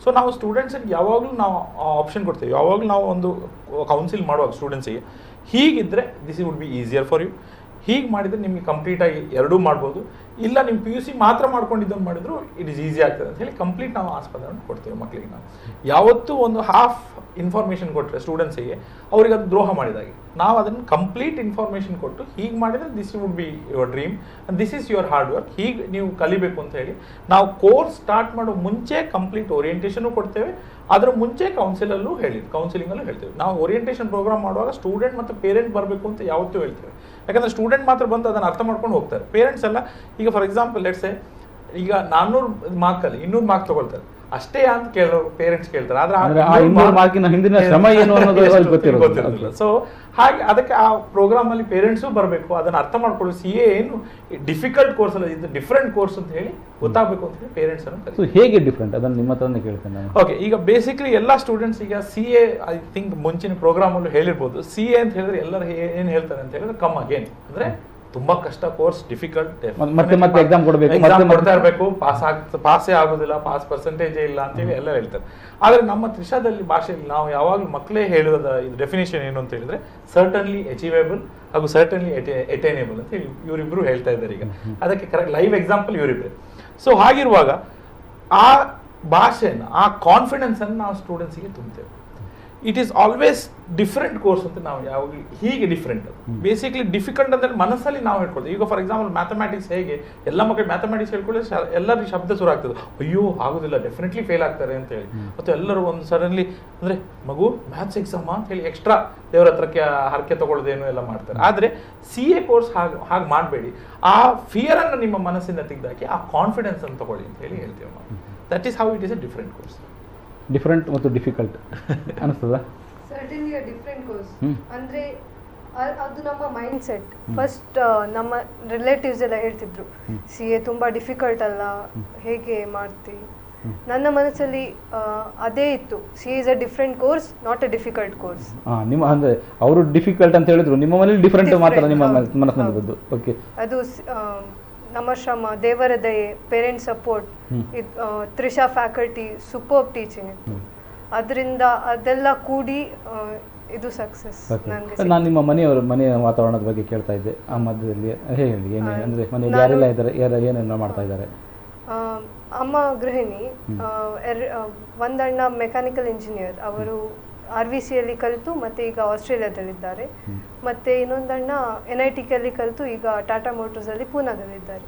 ಸೊ ನಾವು ಸ್ಟೂಡೆಂಟ್ಸಿಗೆ ಯಾವಾಗಲೂ ನಾವು ಆಪ್ಷನ್ ಕೊಡ್ತೇವೆ. ಯಾವಾಗಲೂ ನಾವು ಒಂದು ಕೌನ್ಸಿಲ್ ಮಾಡುವಾಗ ಸ್ಟೂಡೆಂಟ್ಸಿಗೆ ಹೀಗಿದ್ದರೆ this would be easier for you, ಹೀಗೆ ಮಾಡಿದರೆ ನಿಮಗೆ ಕಂಪ್ಲೀಟಾಗಿ ಎರಡೂ ಮಾಡ್ಬೋದು, ಇಲ್ಲ ನಿಮ್ಮ PUC ಮಾತ್ರ ಮಾಡ್ಕೊಂಡಿದ್ದನ್ನು ಮಾಡಿದ್ರು ಇಟ್ ಈಸ್ ಈಸಿ ಆಗ್ತದೆ ಅಂತ ಹೇಳಿ ಕಂಪ್ಲೀಟ್ ನಾವು ಆಸ್ಪದನ್ನು ಕೊಡ್ತೇವೆ ಮಕ್ಕಳಿಗೆ. ನಾವು ಯಾವತ್ತೂ ಒಂದು ಹಾಫ್ ಇನ್ಫಾರ್ಮೇಷನ್ ಕೊಟ್ಟರೆ ಸ್ಟೂಡೆಂಟ್ಸಿಗೆ ಅವ್ರಿಗೆ ಅದು ದ್ರೋಹ ಮಾಡಿದಾಗೆ. ನಾವು ಅದನ್ನು ಕಂಪ್ಲೀಟ್ ಇನ್ಫಾರ್ಮೇಷನ್ ಕೊಟ್ಟು ಹೀಗೆ ಮಾಡಿದರೆ this would be your dream and this is your hard work, ಹೀಗೆ ನೀವು ಕಲಿಬೇಕು ಅಂತ ಹೇಳಿ ನಾವು ಕೋರ್ಸ್ ಸ್ಟಾರ್ಟ್ ಮಾಡೋ ಮುಂಚೆ ಕಂಪ್ಲೀಟ್ ಓರಿಯೆಂಟೇಷನು ಕೊಡ್ತೇವೆ. ಅದರ ಮುಂಚೆ ಕೌನ್ಸಿಲಿಂಗಲ್ಲೂ ಹೇಳ್ತೇವೆ. ನಾವು ಓರಿಯೆಂಟೇಷನ್ ಪ್ರೋಗ್ರಾಮ್ ಮಾಡುವಾಗ ಸ್ಟೂಡೆಂಟ್ ಮತ್ತು ಪೇರೆಂಟ್ ಬರಬೇಕು ಅಂತ ಯಾವತ್ತೂ ಹೇಳ್ತೇವೆ. ಯಾಕಂದರೆ ಸ್ಟೂಡೆಂಟ್ ಮಾತ್ರ ಬಂದು ಅದನ್ನು ಅರ್ಥ ಮಾಡ್ಕೊಂಡು ಹೋಗ್ತಾರೆ. ಪೇರೆಂಟ್ಸ್ ಎಲ್ಲ ಈಗ ಫಾರ್ ಎಕ್ಸಾಂಪಲ್ ಲೆಟ್ಸ್ ಸೇ ಈಗ 400 ಮಾರ್ಕಲ್ಲಿ 200 ಮಾರ್ಕ್ ತಗೊಳ್ತಾರೆ ಅಷ್ಟೇ ಅಂತ ಕೇಳೋರು ಪೇರೆಂಟ್ಸ್ ಕೇಳ್ತಾರೆ. ಆದ್ರೆ ಆ 200 ಮಾರ್ಕಿನ ಹಿಂದಿನ ಶ್ರಮ ಏನು ಅನ್ನೋದು ಅವ್ರಿಗೆ ಗೊತ್ತಿರೋದಿಲ್ಲ. ಸೊ ಹಾಗೆ ಅದಕ್ಕೆ ಆ ಪ್ರೋಗ್ರಾಮ್ ಅಲ್ಲಿ ಪೇರೆಂಟ್ಸು ಬರಬೇಕು, ಅದನ್ನ ಅರ್ಥ ಮಾಡ್ಕೊಳ್ಳಿ. CA ಏನು ಡಿಫಿಕಲ್ಟ್ ಕೋರ್ಸ್ ಅಲ್ಲ, ಇದು ಡಿಫ್ರೆಂಟ್ ಕೋರ್ಸ್ ಅಂತ ಹೇಳಿ ಗೊತ್ತಾಗಬೇಕು ಅಂತ ಹೇಳಿ ಪೇರೆಂಟ್ಸ್ ಅನ್ನು. ಹೇಗೆ ಡಿಫ್ರೆಂಟ್ ಅದನ್ನು ನಿಮ್ಮ ಹತ್ರನೇ ಕೇಳ್ತೇನೆ ನಾನು. ಓಕೆ, ಈಗ ಬೇಸಿಕ್ಲಿ ಎಲ್ಲ ಸ್ಟೂಡೆಂಟ್ಸ್ ಈಗ CA ಐ ಥಿಂಕ್ ಮುಂಚಿನ ಪ್ರೋಗ್ರಾಮ್ ಅಲ್ಲೂ ಹೇಳಿರ್ಬೋದು. CA ಅಂತ ಹೇಳಿದ್ರೆ ಎಲ್ಲರೂ ಏನ್ ಹೇಳ್ತಾರೆ ಅಂತ ಹೇಳಿದ್ರೆ ಕಮ್ ಅಗೇನ್, ಅಂದ್ರೆ ತುಂಬಾ ಕಷ್ಟ ಕೋರ್ಸ್, ಡಿಫಿಕಲ್ಟ್, ಮತ್ತೆ ಎಕ್ಸಾಮ್ ಕೊಡಬೇಕು, ಎಕ್ಸಾಮ್ ಕೊಡ್ತಾ ಇರಬೇಕು, ಪಾಸೇ ಆಗೋದಿಲ್ಲ, ಪಾಸ್ ಪರ್ಸೆಂಟೇಜೇ ಇಲ್ಲ ಅಂತೇಳಿ ಎಲ್ಲ ಹೇಳ್ತಾರೆ. ಆದ್ರೆ ನಮ್ಮ ತ್ರಿಷಾದಲ್ಲಿ ಭಾಷೆಯಲ್ಲಿ ನಾವು ಯಾವಾಗಲೂ ಮಕ್ಕಳೇ ಹೇಳುವುದ ಇದು ಡೆಫಿನೇಷನ್ ಏನು ಅಂತ ಹೇಳಿದ್ರೆ ಸರ್ಟನ್ಲಿ ಅಚೀವೇಬಲ್ ಹಾಗೂ ಸರ್ಟನ್ಲಿ ಅಟೈನೇಬಲ್ ಅಂತ ಹೇಳಿ ಇವರಿಬ್ರು ಹೇಳ್ತಾ ಇದ್ದಾರೆ. ಈಗ ಅದಕ್ಕೆ ಕರೆಕ್ಟ್ ಲೈವ್ ಎಕ್ಸಾಂಪಲ್ ಇವರಿಬ್ರೆ. ಸೊ ಹಾಗಿರುವಾಗ ಆ ಭಾಷೆನ, ಆ ಕಾನ್ಫಿಡೆನ್ಸ್ ಅನ್ನು ನಾವು ಸ್ಟೂಡೆಂಟ್ಸ್ಗೆ ತುಂಬ್ತೇವೆ. It is always different course ಅಂತ ನಾವು ಯಾವಾಗಲೂ ಹೀಗೆ ಡಿಫ್ರೆಂಟ್. ಬೇಸಿಕ್ಲಿ ಡಿಫಿಕಲ್ಟ್ ಅಂದ್ರೆ ಮನಸ್ಸಲ್ಲಿ ನಾವು ಹೇಳ್ಕೊಳ್ತೀವಿ. ಈಗ ಫಾರ್ ಎಕ್ಸಾಂಪಲ್ ಮ್ಯಾಥಮೆಟಿಕ್ಸ್ ಹೇಗೆ ಎಲ್ಲ ಮಕ್ಕಳು ಮ್ಯಾಥಮೆಟಿಕ್ಸ್ ಹೇಳ್ಕೊಳ್ಳಿ ಎಲ್ಲರಿಗೂ ಶಬ್ದ ಶುರು ಆಗ್ತದೆ, ಅಯ್ಯೋ ಆಗೋದಿಲ್ಲ, ಡೆಫಿನೆಟ್ಲಿ ಫೇಲ್ ಆಗ್ತಾರೆ ಅಂತ ಹೇಳಿ. ಮತ್ತು ಎಲ್ಲರೂ ಒಂದು ಸಡನ್ಲಿ ಅಂದ್ರೆ ಮಗು ಮ್ಯಾಥ್ಸ್ ಎಕ್ಸಾಮ್ ಅಂತ ಹೇಳಿ ಎಕ್ಸ್ಟ್ರಾ ದೇವರ ಹತ್ರಕ್ಕೆ ಹರಕೆ ತಗೊಳ್ಳೋದೇನು ಎಲ್ಲ ಮಾಡ್ತಾರೆ. ಆದರೆ CA ಕೋರ್ಸ್ ಹಾಗೆ ಮಾಡಬೇಡಿ. ಆ ಫಿಯರ್ ಅನ್ನು ನಿಮ್ಮ ಮನಸ್ಸಿಂದ ತೆಗೆದಾಕಿ ಆ ಕಾನ್ಫಿಡೆನ್ಸ್ ಅನ್ನು ತಗೊಳ್ಳಿ ಅಂತ ಹೇಳಿ ಹೇಳ್ತೀವಿ ನಾವು. That is how it is A different course. Different ಮತ್ತು ಡಿಫಿಕಲ್ಟ್ ಅನಿಸ್ತದ. ಸರ್ಟನ್ಲಿ ಅ ಡಿಫ್ರೆಂಟ್ ಕೋರ್ಸ್ ಅಂದ್ರೆ ಅದು ನಮ್ಮ ಮೈಂಡ್ ಸೆಟ್. ಫಸ್ಟ್ ನಮ್ಮ ರಿಲೇಟಿವ್ಸ್ ಎಲ್ಲ ಹೇಳ್ತಿದ್ರು CA ತುಂಬಾ ಡಿಫಿಕಲ್ಟ್ ಅಲ್ಲ, ಹೇಗೆ ಮಾಡ್ತಿ. ನನ್ನ ಮನಸ್ಸಲ್ಲಿ ಅದೇ ಇತ್ತು, CA is a different course, not a difficult course. ನಿಮ್ಮ ಅಂದ್ರೆ ಅವರು ಡಿಫಿಕಲ್ಟ್ ಅಂತ ಹೇಳಿದ್ರು, ನಿಮ್ಮ ಮನೇಲಿ ಡಿಫ್ರೆಂಟ್ ಮಾತ್ರ ನಿಮ್ಮ ಮನಸ್ಸಿನಲ್ಲಿ ಬಂದು. ಓಕೆ, ಅದು ನಮ್ಮ ಶ್ರಮ, ದೇವರ ದಯೆ, parent support, Trisha faculty super teaching ಇತ್ತು. ಅದರಿಂದ ಅದೆಲ್ಲ ಕೂಡಿ ಇದು ಸಕ್ಸಸ್ ನನಗೆ. ನಾನು ನಿಮ್ಮ ಮನೆಯ ವಾತಾವರಣದ ಬಗ್ಗೆ ಕೇಳ್ತಾ ಇದ್ದೆ ಆ ಮಧ್ಯದಲ್ಲಿ. ಹೇಳಿ ಏನು ಅಂದ್ರೆ ಮನೆಯಲ್ಲಿ ಯಾರೆಲ್ಲ ಇದ್ದಾರೆ, ಏನೆಲ್ಲ ಮಾಡ್ತಾ ಇದ್ದಾರೆ? ಅಮ್ಮ ಗೃಹಿಣಿ, ಒಂದಣ್ಣ ಮೆಕ್ಯಾನಿಕಲ್ ಇಂಜಿನಿಯರ್, ಅವರು RVCಯಲ್ಲಿ ಕಲಿತು ಮತ್ತೆ ಈಗ ಆಸ್ಟ್ರೇಲಿಯಾದಲ್ಲಿದ್ದಾರೆ. ಮತ್ತೆ ಇನ್ನೊಂದಣ್ಣ NITಯಲ್ಲಿ ಕಲಿತು ಈಗ ಟಾಟಾ ಮೋಟರ್ಸಲ್ಲಿ ಪೂನಾದಲ್ಲಿದ್ದಾರೆ.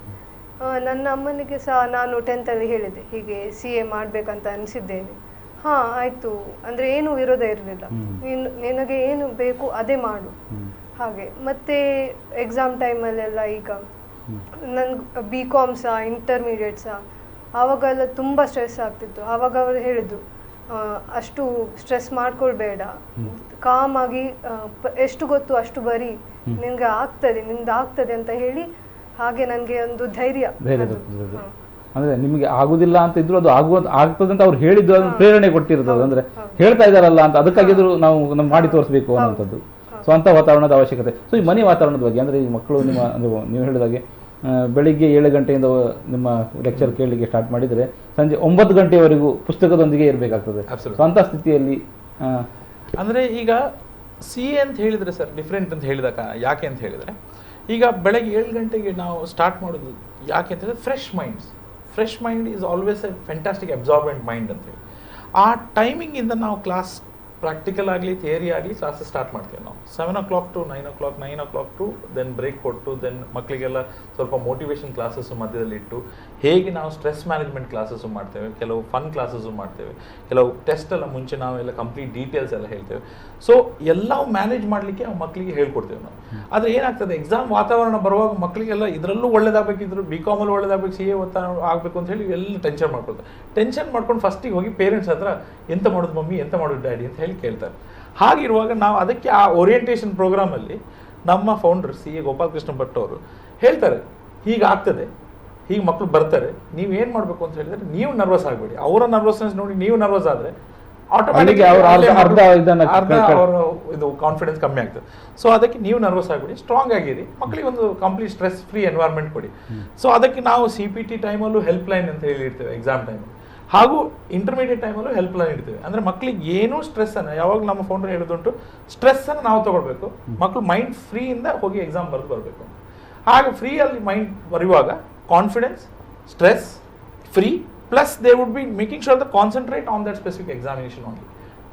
ನನ್ನ ಅಮ್ಮನಿಗೆ ಸಹ ನಾನು 10th ಅಲ್ಲಿ ಹೇಳಿದೆ ಹೀಗೆ CA ಮಾಡಬೇಕಂತ ಅನಿಸಿದ್ದೇನೆ. ಹಾಂ ಆಯಿತು ಅಂದರೆ ಏನು ವಿರೋಧ ಇರಲಿಲ್ಲ, ನಿನಗೆ ಏನು ಬೇಕು ಅದೇ ಮಾಡು ಹಾಗೆ. ಮತ್ತು ಎಕ್ಸಾಮ್ ಟೈಮಲ್ಲೆಲ್ಲ ಈಗ ನನ್ಗೆ BCom ಸಹ ಇಂಟರ್ಮೀಡಿಯೇಟ್ ಸಹ ಆವಾಗೆಲ್ಲ ತುಂಬ ಸ್ಟ್ರೆಸ್ ಆಗ್ತಿತ್ತು. ಆವಾಗ ಅವರು ಹೇಳಿದ್ದು ಅಷ್ಟು ಸ್ಟ್ರೆಸ್ ಮಾಡ್ಕೊಳ್ಬೇಡ, ಕಾಮಾಗಿ ಎಷ್ಟು ಗೊತ್ತು ಅಷ್ಟು ಬರೀ, ನಿನ್ಗೆ ಆಗ್ತದೆ, ನಿಮ್ದು ಆಗ್ತದೆ ಅಂತ ಹೇಳಿ ಹಾಗೆ ನನಗೆ ಒಂದು ಧೈರ್ಯ. ಅಂದ್ರೆ ನಿಮಗೆ ಆಗುದಿಲ್ಲ ಅಂತ ಇದ್ರು ಅದು ಆಗ್ತದೆ ಅಂತ ಅವ್ರು ಹೇಳಿದ್ದು, ಅದನ್ನು ಪ್ರೇರಣೆ ಕೊಟ್ಟಿರ್ತದೆ. ಅಂದ್ರೆ ಹೇಳ್ತಾ ಇದಾರಲ್ಲ ಅಂತ ಅದಕ್ಕಾಗಿದ್ರು ನಾವು ಮಾಡಿ ತೋರಿಸ್ಬೇಕು ಅನ್ನೋಂಥದ್ದು. ಸೊ ಅಂತ ವಾತಾವರಣದ ಅವಶ್ಯಕತೆ. ಸೊ ಈ ಮನೆ ವಾತಾವರಣದ ಬಗ್ಗೆ ಅಂದ್ರೆ ಈ ಮಕ್ಕಳು ನಿಮ್ಮ ಅಂದ್ರೆ ನೀವು ಹೇಳಿದಾಗೆ ಬೆಳಿಗ್ಗೆ 7 ಗಂಟೆಯಿಂದ ನಿಮ್ಮ ಲೆಕ್ಚರ್ ಕೇಳಲಿಕ್ಕೆ ಸ್ಟಾರ್ಟ್ ಮಾಡಿದರೆ ಸಂಜೆ 9 ಗಂಟೆವರೆಗೂ ಪುಸ್ತಕದೊಂದಿಗೆ ಇರಬೇಕಾಗ್ತದೆ. ಸೊ ಅಂಥ ಸ್ಥಿತಿಯಲ್ಲಿ ಅಂದರೆ ಈಗ CA ಅಂತ ಹೇಳಿದರೆ ಸರ್ ಡಿಫ್ರೆಂಟ್ ಅಂತ ಹೇಳಿದಾಗ ಯಾಕೆ ಅಂತ ಹೇಳಿದರೆ, ಈಗ ಬೆಳಗ್ಗೆ 7 ಗಂಟೆಗೆ ನಾವು ಸ್ಟಾರ್ಟ್ ಮಾಡೋದು ಯಾಕೆ ಅಂತ ಹೇಳಿದ್ರೆ fresh mind is always A fantastic absorbent mind ಅಂತೇಳಿ. ಆ ಟೈಮಿಂಗಿಂದ ನಾವು ಕ್ಲಾಸ್ ಪ್ರಾಕ್ಟಿಕಲ್ ಆಗಲಿ ಥಿಯರಿ ಆಗಲಿ ಕ್ಲಾಸಸ್ ಸ್ಟಾರ್ಟ್ ಮಾಡ್ತೀವಿ ನಾವು 7 o'clock to 9 o'clock, 9 o'clock to then break ಕೊಟ್ಟು ದೆನ್ ಮಕ್ಕಳಿಗೆಲ್ಲ ಸ್ವಲ್ಪ ಮೋಟಿವೇಶನ್ ಕ್ಲಾಸಸ್ಸು ಮಧ್ಯದಲ್ಲಿ ಇಟ್ಟು ಹೇಗೆ ನಾವು ಸ್ಟ್ರೆಸ್ ಮ್ಯಾನೇಜ್ಮೆಂಟ್ ಕ್ಲಾಸಸ್ಸು ಮಾಡ್ತೇವೆ, ಕೆಲವು ಫನ್ ಕ್ಲಾಸಸ್ಸು ಮಾಡ್ತೇವೆ, ಕೆಲವು ಟೆಸ್ಟ್ ಎಲ್ಲ ಮುಂಚೆ ನಾವೆಲ್ಲ ಕಂಪ್ಲೀಟ್ ಡೀಟೇಲ್ಸ್ ಎಲ್ಲ ಹೇಳ್ತೇವೆ. ಸೊ ಎಲ್ಲವೂ ಮ್ಯಾನೇಜ್ ಮಾಡಲಿಕ್ಕೆ ಮಕ್ಕಳಿಗೆ ಹೇಳ್ಕೊಡ್ತೇವೆ ನಾವು. ಆದರೆ ಏನಾಗ್ತದೆ ಎಕ್ಸಾಮ್ ವಾತಾವರಣ ಬರುವಾಗ ಮಕ್ಕಳಿಗೆಲ್ಲ ಇದರಲ್ಲೂ ಒಳ್ಳೇದಾಗಬೇಕು, ಇದ್ರು BCom ಅಲ್ಲಿ ಒಳ್ಳೇದಾಗಬೇಕು, CA ಆಗಬೇಕು ಅಂತ ಹೇಳಿ ಎಲ್ಲ ಟೆನ್ಷನ್ ಮಾಡ್ಕೊಳ್ತಾರೆ. ಟೆನ್ಷನ್ ಮಾಡ್ಕೊಂಡು ಫಸ್ಟಿಗೆ ಹೋಗಿ ಪೇರೆಂಟ್ಸ್ ಹತ್ರ ಎಂತ ಮಾಡೋದು ಮಮ್ಮಿ, ಎಂತ ಮಾಡೋದು ಡ್ಯಾಡಿ ಅಂತ ಹೇಳಿ ಕೇಳ್ತಾರೆ. ಹಾಗಿರುವಾಗ ನಾವು ಅದಕ್ಕೆ ಆ ಓರಿಯೆಂಟೇಷನ್ ಪ್ರೋಗ್ರಾಮಲ್ಲಿ ನಮ್ಮ ಫೌಂಡರ್ CA ಗೋಪಾಲಕೃಷ್ಣ ಭಟ್ ಅವರು ಹೇಳ್ತಾರೆ, ಹೀಗಾಗ್ತದೆ, ಹೀಗೆ ಮಕ್ಕಳು ಬರ್ತಾರೆ, ನೀವು ಏನು ಮಾಡಬೇಕು ಅಂತ ಹೇಳಿದ್ರೆ ನೀವು ನರ್ವಸ್ ಆಗಬೇಡಿ, ಅವರ ನರ್ವಸ್ನೆಸ್ ನೋಡಿ ನೀವು ನರ್ವಸ್ ಆದರೆ ಆಟೋಮೆಟಿಕ್ ಅವರ ಇದು ಕಾನ್ಫಿಡೆನ್ಸ್ ಕಮ್ಮಿ ಆಗ್ತದೆ. ಸೊ ಅದಕ್ಕೆ ನೀವು ನರ್ವಸ್ ಆಗಬೇಡಿ, ಸ್ಟ್ರಾಂಗ್ ಆಗಿರಿ, ಮಕ್ಕಳಿಗೆ ಒಂದು ಕಂಪ್ಲೀಟ್ ಸ್ಟ್ರೆಸ್ ಫ್ರೀ ಎನ್ವೈರ್ಮೆಂಟ್ ಕೊಡಿ. ಸೊ ಅದಕ್ಕೆ ನಾವು CPT ಟೈಮಲ್ಲೂ ಹೆಲ್ಪ್ ಲೈನ್ ಅಂತ ಹೇಳಿರ್ತೇವೆ ಎಕ್ಸಾಮ್ ಟೈಮ್, ಹಾಗೂ ಇಂಟರ್ಮೀಡಿಯೇಟ್ ಟೈಮಲ್ಲೂ ಹೆಲ್ಪ್ ಲೈನ್ ಇಡ್ತೇವೆ. ಅಂದರೆ ಮಕ್ಕಳಿಗೆ ಏನೂ ಸ್ಟ್ರೆಸ್ಸನ್ನು ಯಾವಾಗ ನಮ್ಮ ಫೌಂಡರ್ ಹೇಳೋದುಂಟು, ಸ್ಟ್ರೆಸ್ಸನ್ನು ನಾವು ತೊಗೊಳ್ಬೇಕು, ಮಕ್ಕಳು ಮೈಂಡ್ ಫ್ರೀಯಿಂದ ಹೋಗಿ ಎಕ್ಸಾಮ್ ಬರೆದು ಬರಬೇಕು. ಹಾಗೆ ಫ್ರೀಯಲ್ಲಿ ಮೈಂಡ್ ಬರೆಯುವಾಗ confidence, stress free, plus they would be making sure the concentrate on that specific examination only,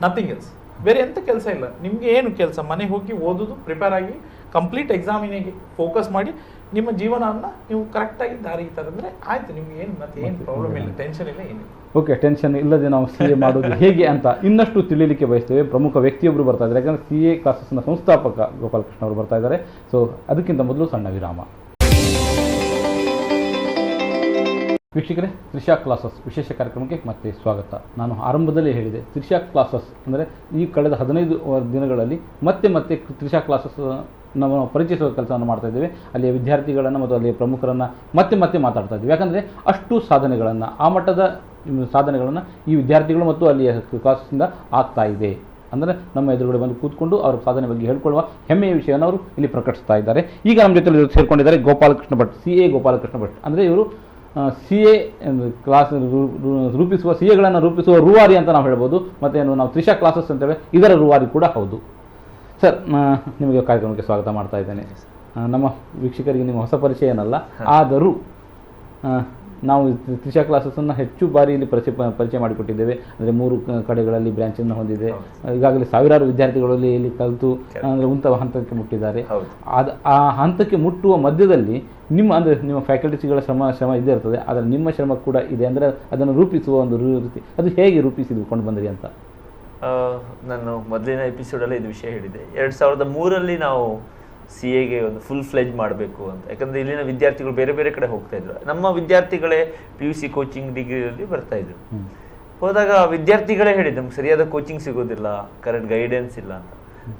nothing else. ಬೇರೆ ಎಂಥ ಕೆಲಸ ಇಲ್ಲ ನಿಮಗೆ. ಏನು ಕೆಲಸ, ಮನೆಗೆ ಹೋಗಿ ಓದೋದು, ಪ್ರಿಪೇರ್ ಆಗಿ ಕಂಪ್ಲೀಟ್ ಎಕ್ಸಾಮಿನಿಗೆ ಫೋಕಸ್ ಮಾಡಿ ನಿಮ್ಮ ಜೀವನವನ್ನು ನೀವು ಕರೆಕ್ಟಾಗಿ ದಾರಿ ತರಂದ್ರೆ ಆಯ್ತು, ನಿಮ್ಗೆ ಏನು ಮತ್ತೆ ಏನು ಪ್ರಾಬ್ಲಮ್ ಇಲ್ಲ, ಟೆನ್ಷನ್ ಇಲ್ಲ, ಏನಿಲ್ಲ. ಓಕೆ, ಟೆನ್ಷನ್ ಇಲ್ಲದೆ ನಾವು CA ಮಾಡೋದು ಹೇಗೆ ಅಂತ ಇನ್ನಷ್ಟು ತಿಳಿಯಲಿಕ್ಕೆ ಬಯಸ್ತೇವೆ. ಪ್ರಮುಖ ವ್ಯಕ್ತಿಯೊಬ್ಬರು ಬರ್ತಾ ಇದ್ದಾರೆ, ಯಾಕಂದರೆ CA ಕ್ಲಾಸಸ್ನ ಸಂಸ್ಥಾಪಕ ಗೋಪಾಲಕೃಷ್ಣ ಅವರು ಬರ್ತಾ ಇದ್ದಾರೆ. ಸೊ ಅದಕ್ಕಿಂತ ಮೊದಲು ಸಣ್ಣ ವಿರಾಮ. ವೀಕ್ಷಕರೇ, ತ್ರಿಷಾ ಕ್ಲಾಸಸ್ ವಿಶೇಷ ಕಾರ್ಯಕ್ರಮಕ್ಕೆ ಮತ್ತೆ ಸ್ವಾಗತ. ನಾನು ಆರಂಭದಲ್ಲಿ ಹೇಳಿದೆ, ತ್ರಿಷಾ ಕ್ಲಾಸಸ್ ಅಂದರೆ ಈ ಕಳೆದ 15 ದಿನಗಳಲ್ಲಿ ಮತ್ತೆ ತ್ರಿಷಾ ಕ್ಲಾಸಸ್ ನಾವು ಪರಿಚಯಿಸುವ ಕೆಲಸವನ್ನು ಮಾಡ್ತಾ ಇದ್ದೇವೆ. ಅಲ್ಲಿಯ ವಿದ್ಯಾರ್ಥಿಗಳನ್ನು ಮತ್ತು ಅಲ್ಲಿಯ ಪ್ರಮುಖರನ್ನು ಮತ್ತೆ ಮಾತಾಡ್ತಾ ಇದ್ದೀವಿ. ಯಾಕಂದರೆ ಅಷ್ಟು ಸಾಧನೆಗಳನ್ನು, ಆ ಮಟ್ಟದ ಸಾಧನೆಗಳನ್ನು ಈ ವಿದ್ಯಾರ್ಥಿಗಳು ಮತ್ತು ಅಲ್ಲಿಯ ಕ್ಲಾಸಸ್ಸಿಂದ ಆಗ್ತಾ ಇದೆ. ಅಂದರೆ ನಮ್ಮ ಎದುರುಗಡೆ ಬಂದು ಕೂತ್ಕೊಂಡು ಅವರ ಸಾಧನೆ ಬಗ್ಗೆ ಹೇಳ್ಕೊಳ್ಳುವ ಹೆಮ್ಮೆಯ ವಿಷಯವನ್ನು ಅವರು ಇಲ್ಲಿ ಪ್ರಕಟಿಸ್ತಾ ಇದ್ದಾರೆ. ಈಗ ನಮ್ಮ ಜೊತೆ ಸೇರಿಕೊಂಡಿದ್ದಾರೆ ಗೋಪಾಲಕೃಷ್ಣ ಭಟ್, CA ಗೋಪಾಲಕೃಷ್ಣ ಭಟ್. ಅಂದರೆ ಇವರು CA ಕ್ಲಾಸ್ ರೂಪಿಸುವ CAಗಳನ್ನು ರೂಪಿಸುವ ರೂವಾರಿ ಅಂತ ನಾವು ಹೇಳ್ಬೋದು. ಮತ್ತು ನಾವು ತ್ರಿಷಾ ಕ್ಲಾಸಸ್ ಅಂತೇವೆ, ಇದರ ರೂವಾರಿ ಕೂಡ ಹೌದು. ಸರ್, ನಿಮಗೆ ಕಾರ್ಯಕ್ರಮಕ್ಕೆ ಸ್ವಾಗತ ಮಾಡ್ತಾ ಇದ್ದೇನೆ. ನಮ್ಮ ವೀಕ್ಷಕರಿಗೆ ನಿಮ್ಮ ಹೊಸ ಪರಿಚಯ ಏನಲ್ಲ, ಆದರೂ ನಾವು ತ್ರಿಷಾ ಕ್ಲಾಸಸ್ಸನ್ನು ಹೆಚ್ಚು ಬಾರಿ ಇಲ್ಲಿ ಪರಿಚಯ ಮಾಡಿಕೊಟ್ಟಿದ್ದೇವೆ. ಅಂದರೆ 3 ಕಡೆಗಳಲ್ಲಿ ಬ್ರಾಂಚನ್ನು ಹೊಂದಿದೆ. ಈಗಾಗಲೇ ಸಾವಿರಾರು ವಿದ್ಯಾರ್ಥಿಗಳಲ್ಲಿ ಇಲ್ಲಿ ಕಲಿತು ಅಂದರೆ ಉನ್ನತ ಹಂತಕ್ಕೆ ಮುಟ್ಟಿದ್ದಾರೆ. ಆ ಹಂತಕ್ಕೆ ಮುಟ್ಟುವ ಮಧ್ಯದಲ್ಲಿ ನಿಮ್ಮ ಫ್ಯಾಕಲ್ಟೀಸ್ಗಳ ಶ್ರಮ ಇದ್ದೇ ಇರ್ತದೆ, ಆದರೆ ನಿಮ್ಮ ಶ್ರಮ ಕೂಡ ಇದೆ. ಅಂದರೆ ಅದನ್ನು ರೂಪಿಸುವ ಒಂದು ರೀತಿ, ಅದು ಹೇಗೆ ರೂಪಿಸಿಕೊಂಡು ಬಂದ್ರಿ ಅಂತ? ನಾನು ಮೊದಲಿನ ಎಪಿಸೋಡಲ್ಲಿ ಇದು ವಿಷಯ ಹೇಳಿದೆ. 2003 ನಾವು CAಗೆ ಒಂದು ಫುಲ್ ಫ್ಲೆಜ್ ಮಾಡಬೇಕು ಅಂತ. ಯಾಕಂದರೆ ಇಲ್ಲಿನ ವಿದ್ಯಾರ್ಥಿಗಳು ಬೇರೆ ಬೇರೆ ಕಡೆ ಹೋಗ್ತಾ ಇದ್ರು. ನಮ್ಮ ವಿದ್ಯಾರ್ಥಿಗಳೇ PUC ಕೋಚಿಂಗ್ ಡಿಗ್ರಿಯಲ್ಲಿ ಬರ್ತಾ ಇದ್ರು. ಹೋದಾಗ ವಿದ್ಯಾರ್ಥಿಗಳೇ ಹೇಳಿದ್ರು, ನಮ್ಗೆ ಸರಿಯಾದ ಕೋಚಿಂಗ್ ಸಿಗೋದಿಲ್ಲ, ಕರೆಕ್ಟ್ ಗೈಡೆನ್ಸ್ ಇಲ್ಲ ಅಂತ.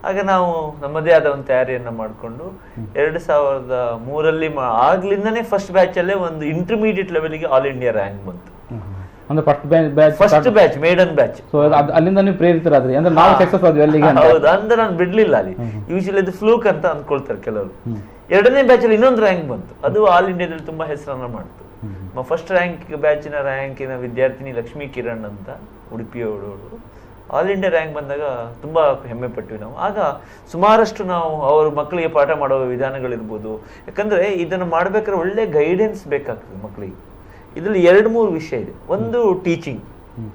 ಆಗ ನಾವು ನಮ್ಮದೇ ಆದ ಒಂದು ತಯಾರಿಯನ್ನು ಮಾಡಿಕೊಂಡು 2003 ಆಗ್ಲಿಂದನೇ ಫಸ್ಟ್ ಬ್ಯಾಚಲ್ಲೇ ಒಂದು ಇಂಟರ್ಮೀಡಿಯೇಟ್ ಲೆವೆಲ್ಗೆ ಆಲ್ ಇಂಡಿಯಾ ರ್ಯಾಂಕ್ ಬಂತು. ಅಂದ್ರೆ first batch maiden batch. So ಅಲ್ಲಿಂದ ನೀವು ಪ್ರೇರಿತರಾದ್ರಿ, ಅಂದ್ರೆ ನಾವು ಸಕ್ಸಸ್ ಆದ್ವಿ ಅಲ್ಲಿಗೆ. ಹೌದು, ಅಂದ್ರೆ ನಾನು ಬಿಡ್ಲಿಲ್ಲ ಅಲ್ಲಿ. ಯೂಶಲಿ ಅದು ಫ್ಲೂಕ್ ಅಂತ ಅಂದ್ಕೊಳ್ತಾರೆ ಕೆಲವರು. 2ನೇ ಬ್ಯಾಚ್ ಅಲ್ಲಿ ಇನ್ನೊಂದು ರ್ಯಾಂಕ್ ಬಂತು, ಅದು ಆಲ್ ಇಂಡಿಯಾದಲ್ಲಿ ತುಂಬಾ ಹೆಸರನ್ನ ಮಾಡ್ತು. ಫಸ್ಟ್ ಬ್ಯಾಚಿನ ರ್ಯಾಂಕಿನ ವಿದ್ಯಾರ್ಥಿನಿ ಲಕ್ಷ್ಮೀ ಕಿರಣ್ ಅಂತ, ಉಡುಪಿಯವಳು. ಆಲ್ ಇಂಡಿಯಾ ರ್ಯಾಂಕ್ ಬಂದಾಗ ತುಂಬಾ ಹೆಮ್ಮೆ ಪಟ್ವಿ ನಾವು. ಆಗ ಸುಮಾರಷ್ಟು ನಾವು ಅವ್ರ ಮಕ್ಕಳಿಗೆ ಪಾಠ ಮಾಡೋ ವಿಧಾನಗಳಿರ್ಬೋದು. ಯಾಕಂದ್ರೆ ಇದನ್ನು ಮಾಡ್ಬೇಕಾದ್ರೆ ಒಳ್ಳೆ ಗೈಡೆನ್ಸ್ ಬೇಕಾಗ್ತದೆ ಮಕ್ಕಳಿಗೆ. ಇದರಲ್ಲಿ 2-3 ವಿಷಯ ಇದೆ. ಒಂದು ಟೀಚಿಂಗ್,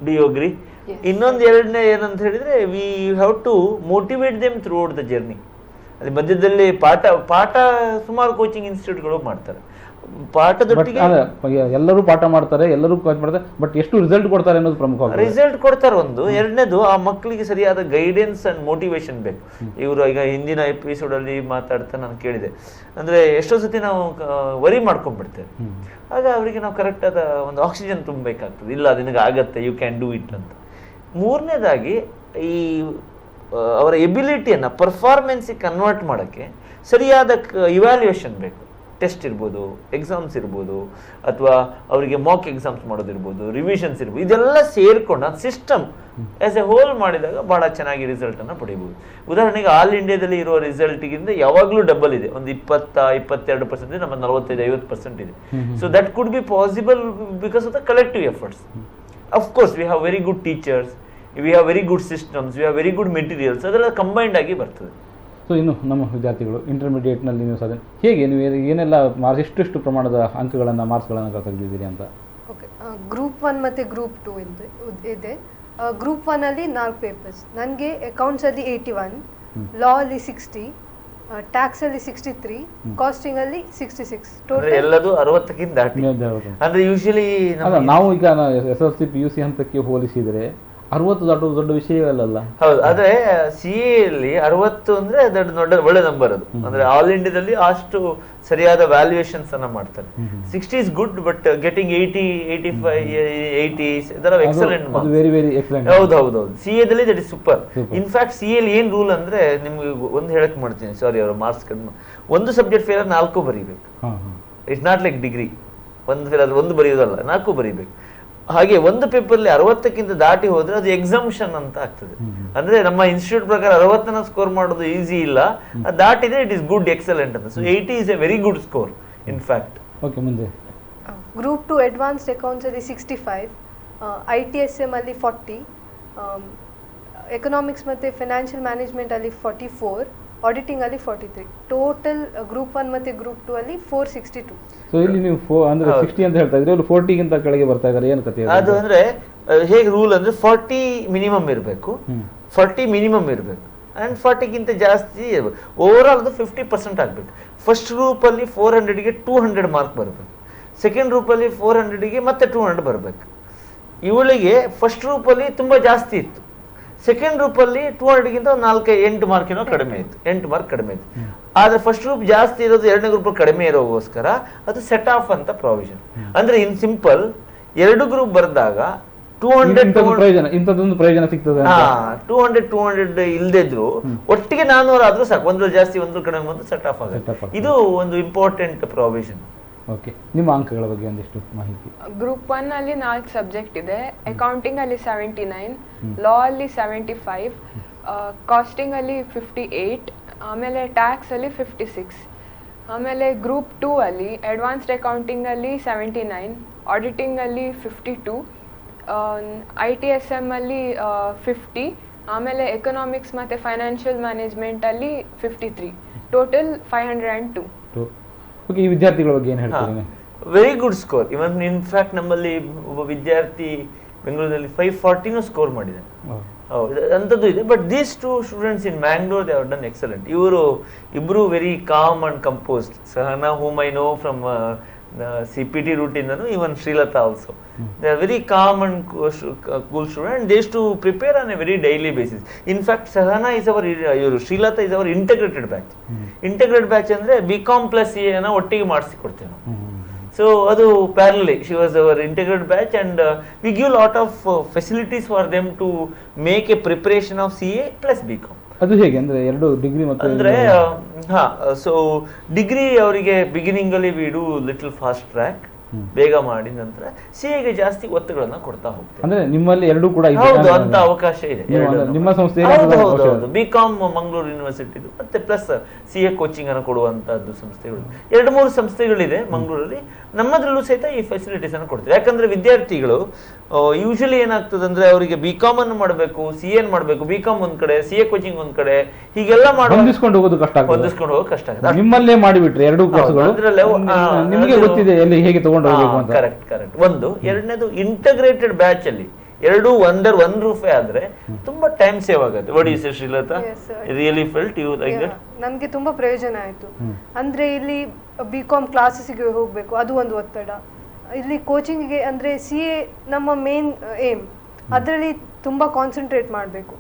ಡು ಯು ಅಗ್ರಿ? ಇನ್ನೊಂದು ಎರಡನೇ ಏನಂತ ಹೇಳಿದ್ರೆ, we have to motivate them throughout the journey. ಅಲ್ಲಿ ಮಧ್ಯದಲ್ಲಿ ಪಾಠ ಸುಮಾರು ಕೋಚಿಂಗ್ ಇನ್ಸ್ಟಿಟ್ಯೂಟ್ಗಳು ಮಾಡ್ತಾರೆ. ಪಾಠದೊಟ್ಟಿಗೆ ಎಲ್ಲರೂ ಪಾಠ ಮಾಡ್ತಾರೆ, ಎಲ್ಲರೂ ಕೋಚ್ ಮಾಡ್ತಾರೆ, ಬಟ್ ಎಷ್ಟು ರಿಸಲ್ಟ್ ಕೊಡ್ತಾರೆ ಅನ್ನೋದು ಪ್ರಮುಖ. ರಿಸಲ್ಟ್ ಕೊಡ್ತಾರೆ ಒಂದು. ಎರಡನೇದು, ಆ ಮಕ್ಕಳಿಗೆ ಸರಿಯಾದ ಗೈಡೆನ್ಸ್ ಅಂಡ್ ಮೋಟಿವೇಶನ್ ಬೇಕು. ಇವರು ಈಗ ಹಿಂದಿನ ಎಪಿಸೋಡ್ ಅಲ್ಲಿ ಮಾತಾಡ್ತಾ ನಾನು ಕೇಳಿದೆ, ಅಂದ್ರೆ ಎಷ್ಟೋ ಸತಿ ನಾವು ವರಿ ಮಾಡ್ಕೊಂಡ್ಬಿಡ್ತೇವೆ. ಆಗ ಅವರಿಗೆ ನಾವು ಕರೆಕ್ಟ್ ಆದ ಒಂದು ಆಕ್ಸಿಜನ್ ತುಂಬಬೇಕಾಗ್ತದೆ. ಇಲ್ಲ, ನಿನಗೆ ಆಗತ್ತೆ, ಯು ಕ್ಯಾನ್ ಡೂ ಇಟ್ ಅಂತ. 3ನೇದಾಗಿ, ಈ ಅವರ ಎಬಿಲಿಟಿಯನ್ನು ಪರ್ಫಾರ್ಮೆನ್ಸಿಗೆ ಕನ್ವರ್ಟ್ ಮಾಡೋಕ್ಕೆ ಸರಿಯಾದ ಇವ್ಯಾಲ್ಯೂಯೇಷನ್ ಬೇಕು. ಟೆಸ್ಟ್ ಇರ್ಬೋದು, ಎಕ್ಸಾಮ್ಸ್ ಇರ್ಬೋದು, ಅಥವಾ ಅವರಿಗೆ ಮಾಕ್ ಎಕ್ಸಾಮ್ಸ್ ಮಾಡೋದಿರ್ಬೋದು, ರಿವಿಷನ್ಸ್ ಇರ್ಬೋದು. ಇದೆಲ್ಲ ಸೇರ್ಕೊಂಡು ಆ ಸಿಸ್ಟಮ್ ಆಸ್ ಎ ಹೋಲ್ ಮಾಡಿದಾಗ ಬಹಳ ಚೆನ್ನಾಗಿ ರಿಸಲ್ಟನ್ನು ಪಡಿಬೋದು. ಉದಾಹರಣೆಗೆ ಆಲ್ ಇಂಡಿಯಾದಲ್ಲಿ ಇರುವ ರಿಸಲ್ಟ್ಗಿಂತ ಯಾವಾಗಲೂ ಡಬಲ್ ಇದೆ. ಒಂದು 20-22% ನಮ್ಮ 45-50% ಇದೆ. So that could be possible because of the collective efforts. Of course we have very good teachers, we have very good systems, we have very good materials. ಅದೆಲ್ಲ ಕಂಬೈಂಡ್ ಆಗಿ ಬರ್ತದೆ. ಸೊ ಇನ್ನು ನಮ್ಮ ವಿದ್ಯಾರ್ಥಿಗಳು ಇಂಟರ್ಮೀಡಿಯೇಟ್ನಲ್ಲಿ ನೀವು ಸಾಧನೆ ಹೇಗೆ, ನೀವು ಏನೆಲ್ಲ ಎಷ್ಟು ಪ್ರಮಾಣದ ಅಂಕಗಳನ್ನು, ಮಾರ್ಕ್ಸ್ಗಳನ್ನು ತೆಗೆದಿದ್ದೀರಿ ಅಂತ? ಓಕೆ, ಗ್ರೂಪ್ 1 ಮತ್ತು ಗ್ರೂಪ್ 2 ಇದೆ. ಗ್ರೂಪ್ 1 ಅಲ್ಲಿ 4 ಪೇಪರ್ಸ್. ನನಗೆ ಅಕೌಂಟ್ಸಲ್ಲಿ 81, ಲಾ ಅಲ್ಲಿ 60, ಟ್ಯಾಕ್ಸ್ ಅಲ್ಲಿ 63, ಕಾಸ್ಟಿಂಗ್ ಅಲ್ಲಿ 66. ಟೋಟಲ್ ಎಲ್ಲದೂ 60ಕ್ಕಿಂತ ದಾಟಿ. ಅಂದ್ರೆ ಯೂಶಲಿ ನಾವು ಈಗ SSLC PUC ಹಂತಕ್ಕೆ ಹೋಲಿಸಿದರೆ 60 ದಾಟುವುದು ದೊಡ್ಡ ವಿಷಯವಲ್ಲ. ಹೌದು, ಆದ್ರೆ CA ಅಲ್ಲಿ 60 ಅಂದ್ರೆ ದೊಡ್ಡ ಒಳ್ಳೆ ನಂಬರ್ ಅದು. ಅಂದ್ರೆ ಆಲ್ ಇಂಡಿಯಾದಲ್ಲಿ ಅಷ್ಟು ಸರಿಯಾದ ವ್ಯಾಲ್ಯೂಯೇಷನ್ಸ್ ಅನ್ನ ಮಾಡ್ತಾರೆ. 60 ಇಸ್ ಗುಡ್, ಬಟ್ ಗೆಟಿಂಗ್ 80, 85, 80 ಇದರ excellent marks. Very very excellent. ಹೌದು. CA ದಲ್ಲಿ that is super. In fact CA ಅಲ್ಲಿ ಏನ್ ರೂಲ್ ಅಂದ್ರೆ, ನಿಮ್ಗೆ ಒಂದು ಹೇಳಕ್ ಮಾಡ್ತೀನಿ, ಸಾರಿ, ಅವರ ಮಾರ್ಕ್ಸ್ ಕಡಿಮೆ. ಒಂದು ಸಬ್ಜೆಕ್ಟ್ ಫೇಲ್ 4 ಬರೀಬೇಕು. ಇಟ್ಸ್ ನಾಟ್ ಲೈಕ್ ಡಿಗ್ರಿ, ಒಂದು ಫೇಲ್ ಆದ್ರೆ 1 ಬರೆಯೋದಲ್ಲ, 4 ಬರೀಬೇಕು. ಹಾಗೆ ಒಂದು ಪೇಪರ್ಲಿ 60ಕ್ಕಿಂತ ದಾಟಿ ಹೋದ್ರೆ ಅದು ಎಕ್ಸಾಮ್ಷನ್ ಅಂತ ಆಗ್ತದೆ. ಅಂದ್ರೆ ನಮ್ಮ ಇನ್ಸ್ಟಿಟ್ಯೂಟ್ ಪ್ರಕಾರ 60ನ ಸ್ಕೋರ್ ಮಾಡೋದು ಈಸಿ ಇಲ್ಲ, ಅದು ದಾಟಿದ್ರೆ ಇಟ್ ಇಸ್ ಗುಡ್, ಎಕ್ಸಲೆಂಟ್ ಅಂತ. So 80 is A very good score in fact. Okay, ಮುಂದೆ ಗ್ರೂಪ್ 2 ಅಡ್ವಾನ್ಸ್ಡ್ ಅಕೌಂಟ್ಸ್ ಅಲ್ಲಿ 65, ITSM ಅಲ್ಲಿ 40, ಎಕನಾಮಿಕ್ಸ್ ಮತ್ತು ಫೈನಾನ್ಷಿಯಲ್ ಮ್ಯಾನೇಜ್ಮೆಂಟ್ ಅಲ್ಲಿ 44, ಆಡಿಟಿಂಗ್ ಅಲ್ಲಿ 43. ಟೋಟಲ್ ಗ್ರೂಪ್ 1 ಮತ್ತು ಗ್ರೂಪ್ 2 ಅಲ್ಲಿ 462. ಸೊ ಇಲ್ಲಿ ನೀವು ಅಂದ್ರೆ 60 ಅಂತ ಹೇಳ್ತಾ ಇದ್ರೆ 40ಗಿಂತ ಕೆಳಗೆ ಬರ್ತಾ ಇದ್ದಾರೆ, ಏನು ಕಥೆ ಅದು? ಅಂದ್ರೆ ಹೇಗೆ ರೂಲ್ ಅಂದ್ರೆ 40 ಮಿನಿಮಮ್ ಇರಬೇಕು, 40 ಮಿನಿಮಮ್ ಇರಬೇಕು, ಅಂಡ್ 40ಗಿಂತ ಜಾಸ್ತಿ ಇರಬೇಕು. ಓವರ್ ಆಲ್ ಅದು 50% ಆಗಬೇಕು. ಫಸ್ಟ್ ಗ್ರೂಪ್ ಅಲ್ಲಿ 400ಗೆ 200 ಮಾರ್ಕ್ ಬರಬೇಕು. ಸೆಕೆಂಡ್ ಗ್ರೂಪ್ ಅಲ್ಲಿ 400ಗೆ ಮತ್ತೆ 200 ಬರಬೇಕು. ಇವಳಿಗೆ ಫಸ್ಟ್ ಗ್ರೂಪ್ ಅಲ್ಲಿ ತುಂಬಾ ಜಾಸ್ತಿ ಇತ್ತು, ಸೆಕೆಂಡ್ ಗ್ರೂಪ್ ಅಲ್ಲಿ 200ಗಿಂತ 4-8 ಮಾರ್ಕಿನೋ ಕಡಿಮೆ ಇತ್ತು, 8 ಮಾರ್ಕ್ ಕಡಿಮೆ ಇತ್ತು. ಆದ್ರೆ ಫಸ್ಟ್ ಗ್ರೂಪ್ ಜಾಸ್ತಿ ಇರೋದು ಎರಡನೇ ಗ್ರೂಪ್ ಕಡಿಮೆ ಇರೋಗೋಸ್ಕರ ಅದು ಸೆಟ್ ಆಫ್ ಅಂತ ಪ್ರಾವಿಷನ್. ಅಂದ್ರೆ ಇನ್ ಸಿಂಪಲ್ 2 ಗ್ರೂಪ್ ಬರೆದಾಗ ಇಂಥದ್ದೊಂದು ಪ್ರಯೋಜನ ಸಿಗ್ತದೆ. 200 ಇಲ್ದಿದ್ರು ಒಟ್ಟಿಗೆ 400 ಆದ್ರೂ ಸಾಕು, ಒಂದ್ರಲ್ಲಿ ಜಾಸ್ತಿ ಒಂದ್ರ ಕಡಿಮೆ ಬಂದು ಸೆಟ್ ಆಫ್ ಆಗುತ್ತೆ. ಇದು ಒಂದು ಇಂಪಾರ್ಟೆಂಟ್ ಪ್ರಾವಿಷನ್. ಓಕೆ, ನಿಮ್ಮ ಅಂಕಗಳ ಬಗ್ಗೆ ಒಂದಿಷ್ಟು ಮಾಹಿತಿ. ಗ್ರೂಪ್ 1 ಅಲ್ಲಿ 4 ಸಬ್ಜೆಕ್ಟ್ ಇದೆ. ಅಕೌಂಟಿಂಗ್ ಅಲ್ಲಿ 79, ಲಾ ಅಲ್ಲಿ 75, ಕಾಸ್ಟಿಂಗ್ ಅಲ್ಲಿ 58, ಆಮೇಲೆ ಟ್ಯಾಕ್ಸ್ ಅಲ್ಲಿ 56. ಆಮೇಲೆ ಗ್ರೂಪ್ 2 ಅಲ್ಲಿ ಅಡ್ವಾನ್ಸ್ಡ್ ಅಕೌಂಟಿಂಗ್ ಅಲ್ಲಿ 79, ಆಡಿಟಿಂಗ್ ಅಲ್ಲಿ 52, ITSM ಅಲ್ಲಿ 50, ಆಮೇಲೆ ಎಕನಾಮಿಕ್ಸ್ ಮತ್ತೆ ಫೈನಾನ್ಷಿಯಲ್ ಮ್ಯಾನೇಜ್ಮೆಂಟ್ ಅಲ್ಲಿ 53, ಟೋಟಲ್ 502. ಓಕೆ, ಈ ವಿದ್ಯಾರ್ಥಿಗಳ ಬಗ್ಗೆ ಏನು ಹೇಳ್ತೀರಿ? Very good score. Even in fact ನಮ್ಮಲ್ಲಿ ಒಬ್ಬ ವಿದ್ಯಾರ್ಥಿ ಬೆಂಗಳೂರಲ್ಲಿ 540 ಸ್ಕೋರ್ ಮಾಡಿದೆ. ಅಂಥದ್ದು ಇದೆ. But these 2 students in Mangalore they have done excellent. ಇವರು ಇಬ್ರು very calm and composed. Sahana, whom I know from CPT route ಇಂದನು, even Srilata also. They are very calm and cool student, and they used to prepare on a very daily basis. In fact, Sahana is our Srilata is our integrated batch. Integrated batch ಅಂದ್ರೆ BCom plus CA ನ ಒಟ್ಟಿಗೆ ಮಾಡಿಸಿ ಕೊಡ್ತೇವೆ ನಾವು. So ಅದು parallel, she was our integrated batch, and we give lot of facilities for them to make a preparation of CA plus BCom. ಅದು ಹೇಗೆ ಅಂದ್ರೆ 2 ಡಿಗ್ರಿ ಮತ್ತು ಅಂದ್ರೆ ಸೊ ಡಿಗ್ರಿ ಅವರಿಗೆ ಬಿಗಿನಿಂಗ್ ಅಲ್ಲಿ we do little fast track, ಬೇಗ ಮಾಡಿದ ನಂತರ ಸಿಎಗೆ ಜಾಸ್ತಿ ಒತ್ತುಗಳನ್ನ ಕೊಡ್ತಾ ಹೋಗ್ತೇವೆ. ಅಂದ್ರೆ ನಿಮ್ಮಲ್ಲಿ ಎರಡೂ ಕೂಡ ಹೌದು, ಅಂತ ಅವಕಾಶ ಇದೆ. ನಿಮ್ಮ ಸಂಸ್ಥೆ ಬಿಕಾಮ್ ಮಂಗಳೂರು ಯೂನಿವರ್ಸಿಟಿ ಮತ್ತೆ ಪ್ಲಸ್ ಸಿಎ ಕೋಚಿಂಗ್ ಅನ್ನು ಕೊಡುವಂತದ್ದು ಸಂಸ್ಥೆಗಳು 2-3 ಸಂಸ್ಥೆಗಳಿದೆ ಮಂಗಳೂರಲ್ಲಿ. ನಮ್ಮದ್ರಲ್ಲೂ ಸಹಿತ ಈ ಫೆಸಿಲಿಟೀಸ್ ಅನ್ನು ಕೊಡ್ತೀವಿ. ಯಾಕಂದ್ರೆ ವಿದ್ಯಾರ್ಥಿಗಳು ಯೂಶಲಿ ಏನಾಗ್ತದೆ ಅಂದ್ರೆ ಅವರಿಗೆ ಬಿಕಾಮ್ ಅನ್ನು ಮಾಡಬೇಕು, ಸಿ ಎನ್ ಮಾಡಬೇಕು, ಬಿಕಾಮ್ ಒಂದ್ ಕಡೆ, ಸಿ ಎ ಕೋಚಿಂಗ್ ಒಂದ್ ಕಡೆ, ಹೀಗೆಲ್ಲ ಹೊಂದಿಸ್ಕೊಂಡು ಹೋಗೋದು ಕಷ್ಟ ಆಗುತ್ತೆ. ಹೊಂದಿಸ್ಕೊಂಡು ಹೋಗೋದು ಕಷ್ಟ ಆಗುತ್ತೆ. ನಿಮ್ಮಲ್ಲೇ ಮಾಡಿಬಿಟ್ರೆ 2 ಕೋರ್ಸ್ಗಳು ನಿಮಗೆ ಗೊತ್ತಿದೆ ಎಲ್ಲಿ ಹೇಗೆ ತಗೊಂಡು ಹೋಗಬೇಕು ಅಂತ. ಕರೆಕ್ಟ್. ಒಂದು. ಎರಡನೇದು ಇಂಟಗ್ರೇಟೆಡ್ ಬ್ಯಾಚ್ ಅಲ್ಲಿ 2 ಅಂಡರ್ 1 ರೂಫ್ ಆದ್ರೆ ತುಂಬಾ ಟೈಮ್ ಸೇವ್ ಆಗುತ್ತೆ. What you say Srilatha? Really felt you like that? ನಮ್ಗೆ ತುಂಬಾ ಪ್ರಯೋಜನ ಆಯ್ತು. ಅಂದ್ರೆ ಇಲ್ಲಿ ಬಿಕಾಮ್ ಕ್ಲಾಸಸ್ಗೆ ಹೋಗ್ಬೇಕು, ಅದು ಒಂದು ಒತ್ತಡ. ಇಲ್ಲಿ ಕೋಚಿಂಗ್ಗೆ ಅಂದ್ರೆ CA ನಮ್ಮ ಮೇನ್ ಏಮ್, ಅದರಲ್ಲಿ ತುಂಬಾ ಕಾನ್ಸಂಟ್ರೇಟ್ ಮಾಡಬೇಕು.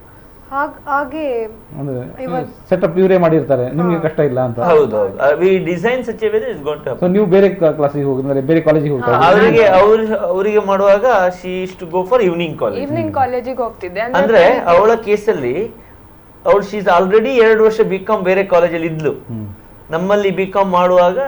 ಹಾಗೆ ಸೆಟಪ್ ಇವರೇ ಮಾಡಿರ್ತಾರೆ, ನಿಮಗೆ ಕಷ್ಟ ಇಲ್ಲ ಅಂತ. ಹೌದು, we design such a way is going to happen. ನೀವು ಬೇರೆ ಕ್ಲಾಸಿಗೆ ಹೋಗಿದ್ರೆ ಬೇರೆ ಕಾಲೇಜಿಗೆ ಹೋಗ್ತಾರೆ, ಅವರಿಗೆ ಮಾಡುವಾಗ she is to go for evening ಕಾಲೇಜಿಗೆ ಹೋಗ್ತಿದ್ದೆ. ಅಂದ್ರೆ ಅವಳ ಕೇಸಲ್ಲಿ ಅವಳು ಶಿ ಇಸ್ ಆಲ್ರೆಡಿ 2 ವರ್ಷ ಬಿಕಾಮ್ ಬೇರೆ ಕಾಲೇಜಲ್ಲಿ ಇದ್ಲು. ನಮ್ಮಲ್ಲಿ ಬಿಕಾಮ್ ಮಾಡುವಾಗ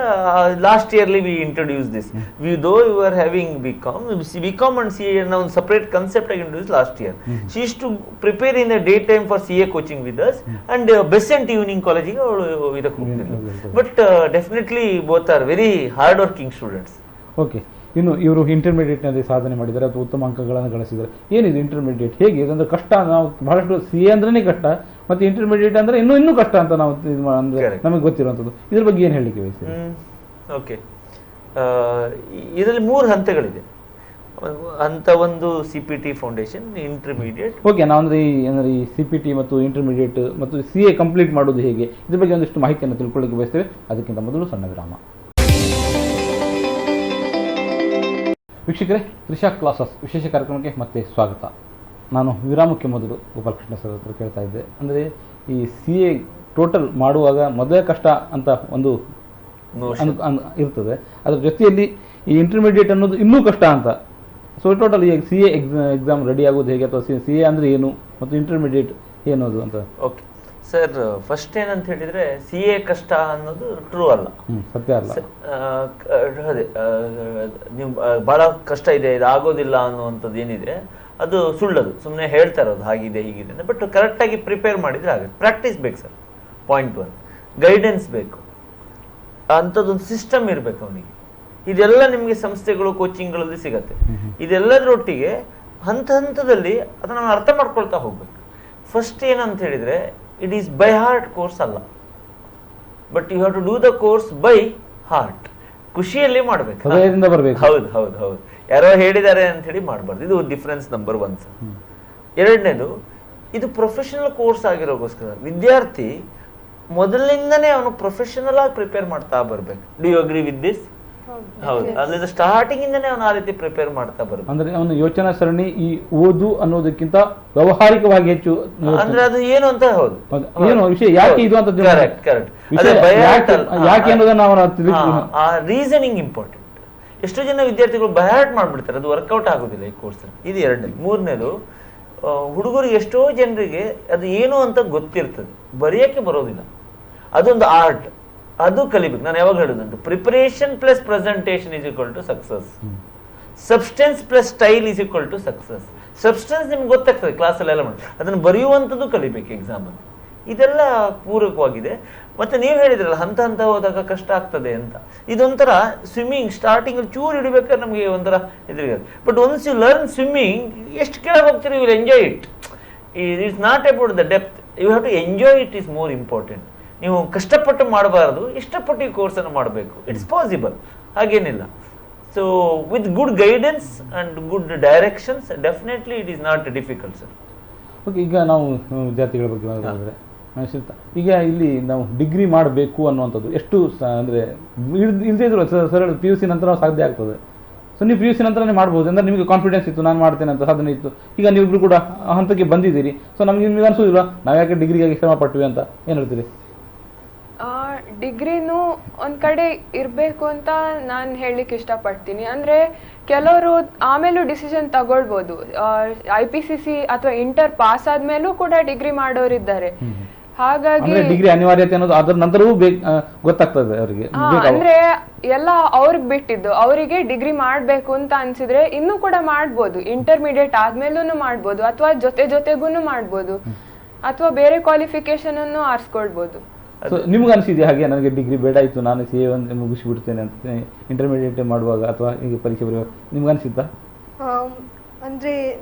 ಲಾಸ್ಟ್ ಇಯರ್ಲಿ we introduce this. We though you are having BCom and CA ಅನ್ನೋ ಒಂದು ಸಪರೇಟ್ ಕಾನ್ಸೆಪ್ಟ್ ಆಗಿ introduce last year. She is to prepare in the day time for CA coaching with us, and Besant evening ಕಾಲೇಜಿಗೆ ಅವಳು ಇದಕ್ಕೆ ಹೋಗ್ತಿದ್ಲು. But definitely both are very hard working students. Okay, ಇನ್ನು ಇವರು ಇಂಟರ್ಮೀಡಿಯೇಟ್ನಲ್ಲಿ ಸಾಧನೆ ಮಾಡಿದ್ದಾರೆ ಅಥವಾ ಉತ್ತಮ ಅಂಕಗಳನ್ನು ಗಳಿಸಿದ್ದಾರೆ. ಏನಿದೆ ಇಂಟರ್ಮೀಡಿಯೇಟ್, ಹೇಗೆ ಇದಂದ್ರೆ ಕಷ್ಟ? ನಾವು ಬಹಳಷ್ಟು CA ಅಂದ್ರೇ ಕಷ್ಟ, ಮತ್ತೆ ಇಂಟರ್ಮೀಡಿಯೇಟ್ ಅಂದ್ರೆ ಇನ್ನೂ ಕಷ್ಟ ಅಂತ ನಾವು ಅಂದ್ರೆ ನಮಗೆ ಗೊತ್ತಿರುವಂಥದ್ದು. ಇದ್ರ ಬಗ್ಗೆ ಏನು ಹೇಳಲಿಕ್ಕೆ ಬಯಸ್ತೀವಿ? ಓಕೆ, ಇದರಲ್ಲಿ 3 ಹಂತಗಳಿದೆ. ಹಂತ 1 CPT ಫೌಂಡೇಶನ್, ಇಂಟರ್ಮೀಡಿಯೇಟ್. ಓಕೆ, ನಾವು ಅಂದ್ರೆ ಈ CPT ಮತ್ತು ಇಂಟರ್ಮೀಡಿಯೇಟ್ ಮತ್ತು CA ಕಂಪ್ಲೀಟ್ ಮಾಡೋದು ಹೇಗೆ, ಇದ್ರ ಬಗ್ಗೆ ಒಂದಿಷ್ಟು ಮಾಹಿತಿಯನ್ನು ತಿಳ್ಕೊಳ್ಳಿಕ್ಕೆ ಬಯಸ್ತೇವೆ. ಅದಕ್ಕಿಂತ ಮೊದಲು ಸಣ್ಣ ವಿರಾಮ. ವೀಕ್ಷಕರೇ, ತ್ರಿಷಾ ಕ್ಲಾಸಸ್ ವಿಶೇಷ ಕಾರ್ಯಕ್ರಮಕ್ಕೆ ಮತ್ತೆ ಸ್ವಾಗತ. ನಾನು ವಿರಾಮಕ್ಕೆ ಮೊದಲು ಗೋಪಾಲಕೃಷ್ಣ ಸರ್ ಹತ್ರ ಕೇಳ್ತಾ ಇದ್ದೆ, ಅಂದರೆ ಈ CA ಟೋಟಲ್ ಮಾಡುವಾಗ ಮೊದಲೇ ಕಷ್ಟ ಅಂತ ಒಂದು ಇರ್ತದೆ, ಅದರ ಜೊತೆಯಲ್ಲಿ ಈ ಇಂಟರ್ಮೀಡಿಯೇಟ್ ಅನ್ನೋದು ಇನ್ನೂ ಕಷ್ಟ ಅಂತ. ಸೊ ಟೋಟಲ್ ಈ CA ಎಕ್ಸಾಮ್ ರೆಡಿ ಆಗೋದು ಹೇಗೆ, ಅಥವಾ CA ಅಂದರೆ ಏನು ಮತ್ತು ಇಂಟರ್ಮೀಡಿಯೇಟ್ ಏನೋದು ಅಂತ? ಓಕೆ ಸರ್, ಫಸ್ಟ್ ಏನಂತ ಹೇಳಿದ್ರೆ CA ಕಷ್ಟ ಅನ್ನೋದು ಟ್ರೂ ಅಲ್ಲ, ಸತ್ಯ ಅಲ್ಲ. ಅದೇ ನೀವು ಬಹಳ ಕಷ್ಟ ಇದೆ, ಇದು ಆಗೋದಿಲ್ಲ ಅನ್ನುವಂಥದ್ದು ಏನಿದೆ ಅದು ಸುಳ್ಳದು, ಸುಮ್ಮನೆ ಹೇಳ್ತಾ ಇರೋದು ಹಾಗಿದೆ ಹೀಗಿದೆ ಅಂತ. ಬಟ್ ಕರೆಕ್ಟಾಗಿ ಪ್ರಿಪೇರ್ ಮಾಡಿದರೆ ಆಗುತ್ತೆ. ಪ್ರಾಕ್ಟೀಸ್ ಬೇಕು ಸರ್, ಪಾಯಿಂಟ್ 1. ಗೈಡೆನ್ಸ್ ಬೇಕು, ಅಂಥದ್ದೊಂದು ಸಿಸ್ಟಮ್ ಇರಬೇಕು ಅವನಿಗೆ. ಇದೆಲ್ಲ ನಿಮಗೆ ಸಂಸ್ಥೆಗಳು ಕೋಚಿಂಗ್ಗಳಲ್ಲಿ ಸಿಗತ್ತೆ. ಇದೆಲ್ಲದರೊಟ್ಟಿಗೆ ಹಂತದಲ್ಲಿ ಅದನ್ನು ನಾವು ಅರ್ಥ ಮಾಡ್ಕೊಳ್ತಾ ಹೋಗ್ಬೇಕು. ಫಸ್ಟ್ ಏನಂತ ಹೇಳಿದ್ರೆ, it is by heart course ಅಲ್ಲ, but you have to do the course by heart. ಖುಷಿಯಲ್ಲಿ ಮಾಡಬೇಕು. ಹೌದು, ಯಾರೋ ಹೇಳಿದ್ದಾರೆ ಅಂತ ಹೇಳಿ ಮಾಡಬಾರ್ದು. ಇದು ಡಿಫರೆನ್ಸ್ ನಂಬರ್ 1 ಸರ್. ಎರಡನೇದು, ಇದು ಪ್ರೊಫೆಷನಲ್ ಕೋರ್ಸ್ ಆಗಿರೋಗೋಸ್ಕರ ವಿದ್ಯಾರ್ಥಿ ಮೊದಲಿಂದನೇ ಅವನು ಪ್ರೊಫೆಷನಲ್ ಆಗಿ ಪ್ರಿಪೇರ್ ಮಾಡ್ತಾ ಬರಬೇಕು. Do you agree with this? ಹೌದು, ಅಲ್ಲಿಂದ ಸ್ಟಾರ್ಟಿಂಗ್ ಇಂದನೇ ಅವನು ಆ ರೀತಿ ಪ್ರಿಪೇರ್ ಮಾಡ್ತಾ ಬರೋದು. ಅಂದ್ರೆ ಅವನ ಯೋಚನಾ ಸರಣಿ ಈ ಓದು ಅನ್ನೋದಕ್ಕಿಂತ ವ್ಯವಹಾರಿಕವಾಗಿ ಹೆಚ್ಚು ಅಂದ್ರೆ ಅದು ಏನು ಅಂತ. ಹೌದು, ಏನು ವಿಷಯ ಯಾಕೆ ಇದು ಅಂತ ಕರೆಕ್ಟ್. ಯಾಕೆ ಅನ್ನೋದನ್ನ ಅವರ ಆ ರೀಸನಿಂಗ್ ಇಂಪಾರ್ಟೆಂಟ್. ಎಷ್ಟೋ ಜನ ವಿದ್ಯಾರ್ಥಿಗಳು ಬಯಾಟ್ ಮಾಡ್ಬಿಡ್ತಾರೆ, ಅದು ವರ್ಕೌಟ್ ಆಗೋದಿಲ್ಲ ಈ ಕೋರ್ಸ್. ಇದು ಎರಡನೇ. ಮೂರನೇದು, ಹುಡುಗರಿಗೆ ಎಷ್ಟೋ ಜನರಿಗೆ ಅದು ಏನು ಅಂತ ಗೊತ್ತಿರ್ತದೆ, ಬರೆಯಕ್ಕೆ ಬರೋದಿಲ್ಲ. ಅದೊಂದು ಆರ್ಟ್, ಅದು ಕಲಿಬೇಕು. ನಾನು ಯಾವಾಗ ಹೇಳೋದುಂಟು, preparation plus presentation is equal to success, substance plus style is equal to success. Substance ನಿಮ್ಗೆ ಗೊತ್ತಾಗ್ತದೆ ಕ್ಲಾಸಲ್ಲೆಲ್ಲ ಮಾಡಿ, ಅದನ್ನು ಬರೆಯುವಂಥದ್ದು ಕಲಿಬೇಕು ಎಕ್ಸಾಮಲ್ಲಿ. ಇದೆಲ್ಲ ಪೂರಕವಾಗಿದೆ. ಮತ್ತೆ ನೀವು ಹೇಳಿದ್ರಲ್ಲ ಹಂತ ಹಂತ ಹೋದಾಗ ಕಷ್ಟ ಆಗ್ತದೆ ಅಂತ, ಇದೊಂಥರ ಸ್ವಿಮ್ಮಿಂಗ್ ಸ್ಟಾರ್ಟಿಂಗ್ ಚೂರು ಹಿಡಿಬೇಕಾದ್ರೆ ನಮಗೆ ಒಂಥರ ಎದುರಿಗೆ. But once you learn swimming, ಎಷ್ಟು ಕೆಳಗೆ ಹೋಗ್ತೀರಿ you will enjoy it. It's not about the depth, you have to enjoy it is more important. ನೀವು ಕಷ್ಟಪಟ್ಟು ಮಾಡಬಾರದು, ಇಷ್ಟಪಟ್ಟು ಈ ಕೋರ್ಸನ್ನು ಮಾಡಬೇಕು. ಇಟ್ಸ್ ಪಾಸಿಬಲ್, ಹಾಗೇನಿಲ್ಲ. So with good guidance and good directions definitely it is not difficult sir. Okay, ಈಗ ನಾವು ವಿದ್ಯಾರ್ಥಿಗಳ ಬಗ್ಗೆ ಮಾತಾಡಿದ್ರೆ ಈಗ ಇಲ್ಲಿ ನಾವು ಡಿಗ್ರಿ ಮಾಡಬೇಕು ಅನ್ನುವಂಥದ್ದು ಎಷ್ಟು ಅಂದರೆ ಇಲ್ಲದೇ ಇದ್ರು ಸರಳ PUC ನಂತರ ಸಾಧ್ಯ ಆಗ್ತದೆ. ಸೊ ನೀವು PUC ನಂತರನೇ ಮಾಡ್ಬೋದು, ಅಂದರೆ ನಿಮಗೆ ಕಾನ್ಫಿಡೆನ್ಸ್ ಇತ್ತು, ನಾನು ಮಾಡ್ತೇನೆ ಅಂತ ಸಾಧನೆ ಇತ್ತು. ಈಗ ನೀವಿಬ್ರು ಕೂಡ ಆ ಹಂತಕ್ಕೆ ಬಂದಿದ್ದೀರಿ. ಸೊ ನಿಮಗೆ ಅನಿಸೋದಿಲ್ಲ ನಾವು ಯಾಕೆ ಡಿಗ್ರಿಗಾಗಿ ಶ್ರಮ ಪಟ್ವಿ ಅಂತ? ಏನು ಹೇಳ್ತೀರಿ? ಡಿಗ್ರಿನೂ ಒಂದು ಕಡೆ ಇರಬೇಕು ಅಂತ ನಾನು ಹೇಳಲಿಕ್ಕೆ ಇಷ್ಟಪಡ್ತೀನಿ. ಅಂದರೆ ಕೆಲವರು ಆಮೇಲೂ ಡಿಸಿಷನ್ ತಗೊಳ್ಬೋದು. IPCC ಅಥವಾ ಇಂಟರ್ ಪಾಸ್ ಆದ್ಮೇಲೂ ಕೂಡ ಡಿಗ್ರಿ ಮಾಡೋರಿದ್ದಾರೆ. ಹಾಗಾಗಿ ಡಿಗ್ರಿ ಅನಿವಾರ್ಯತೆ ಅನ್ನೋದು ಅದರ ನಂತರವೂ ಗೊತ್ತಾಗ್ತದೆ ಅವರಿಗೆ. ಅಂದ್ರೆ ಎಲ್ಲ ಅವ್ರಿಗೆ ಬಿಟ್ಟಿದ್ದು. ಅವರಿಗೆ ಡಿಗ್ರಿ ಮಾಡ್ಬೇಕು ಅಂತ ಅನ್ಸಿದ್ರೆ ಇನ್ನೂ ಕೂಡ ಮಾಡ್ಬೋದು, ಇಂಟರ್ಮೀಡಿಯೇಟ್ ಆದ್ಮೇಲೂ ಮಾಡ್ಬೋದು, ಅಥವಾ ಜೊತೆಗೂ ಮಾಡ್ಬೋದು, ಅಥವಾ ಬೇರೆ ಕ್ವಾಲಿಫಿಕೇಶನ್ ಅನ್ನು ಆರಿಸ್ಕೊಳ್ಬೋದು. ನಿಮ್ಗೆ ಅನಿಸಿದೆ ಹಾಗೆ ನನಗೆ ಡಿಗ್ರಿ ಬೇಡ ಇತ್ತು, ನಾನು CA ಒಂದು ಮುಗಿಸ್ಬಿಡ್ತೇನೆ ಅಂತ ಇಂಟರ್ಮೀಡಿಯೇಟ್ ಮಾಡುವಾಗ ಅಥವಾ ಈಗ ಪರೀಕ್ಷೆ ಬರೆಯುವಾಗ ನಿಮ್ಗೆ ಅನಿಸಿತ್ತಾ? ಅಂದರೆ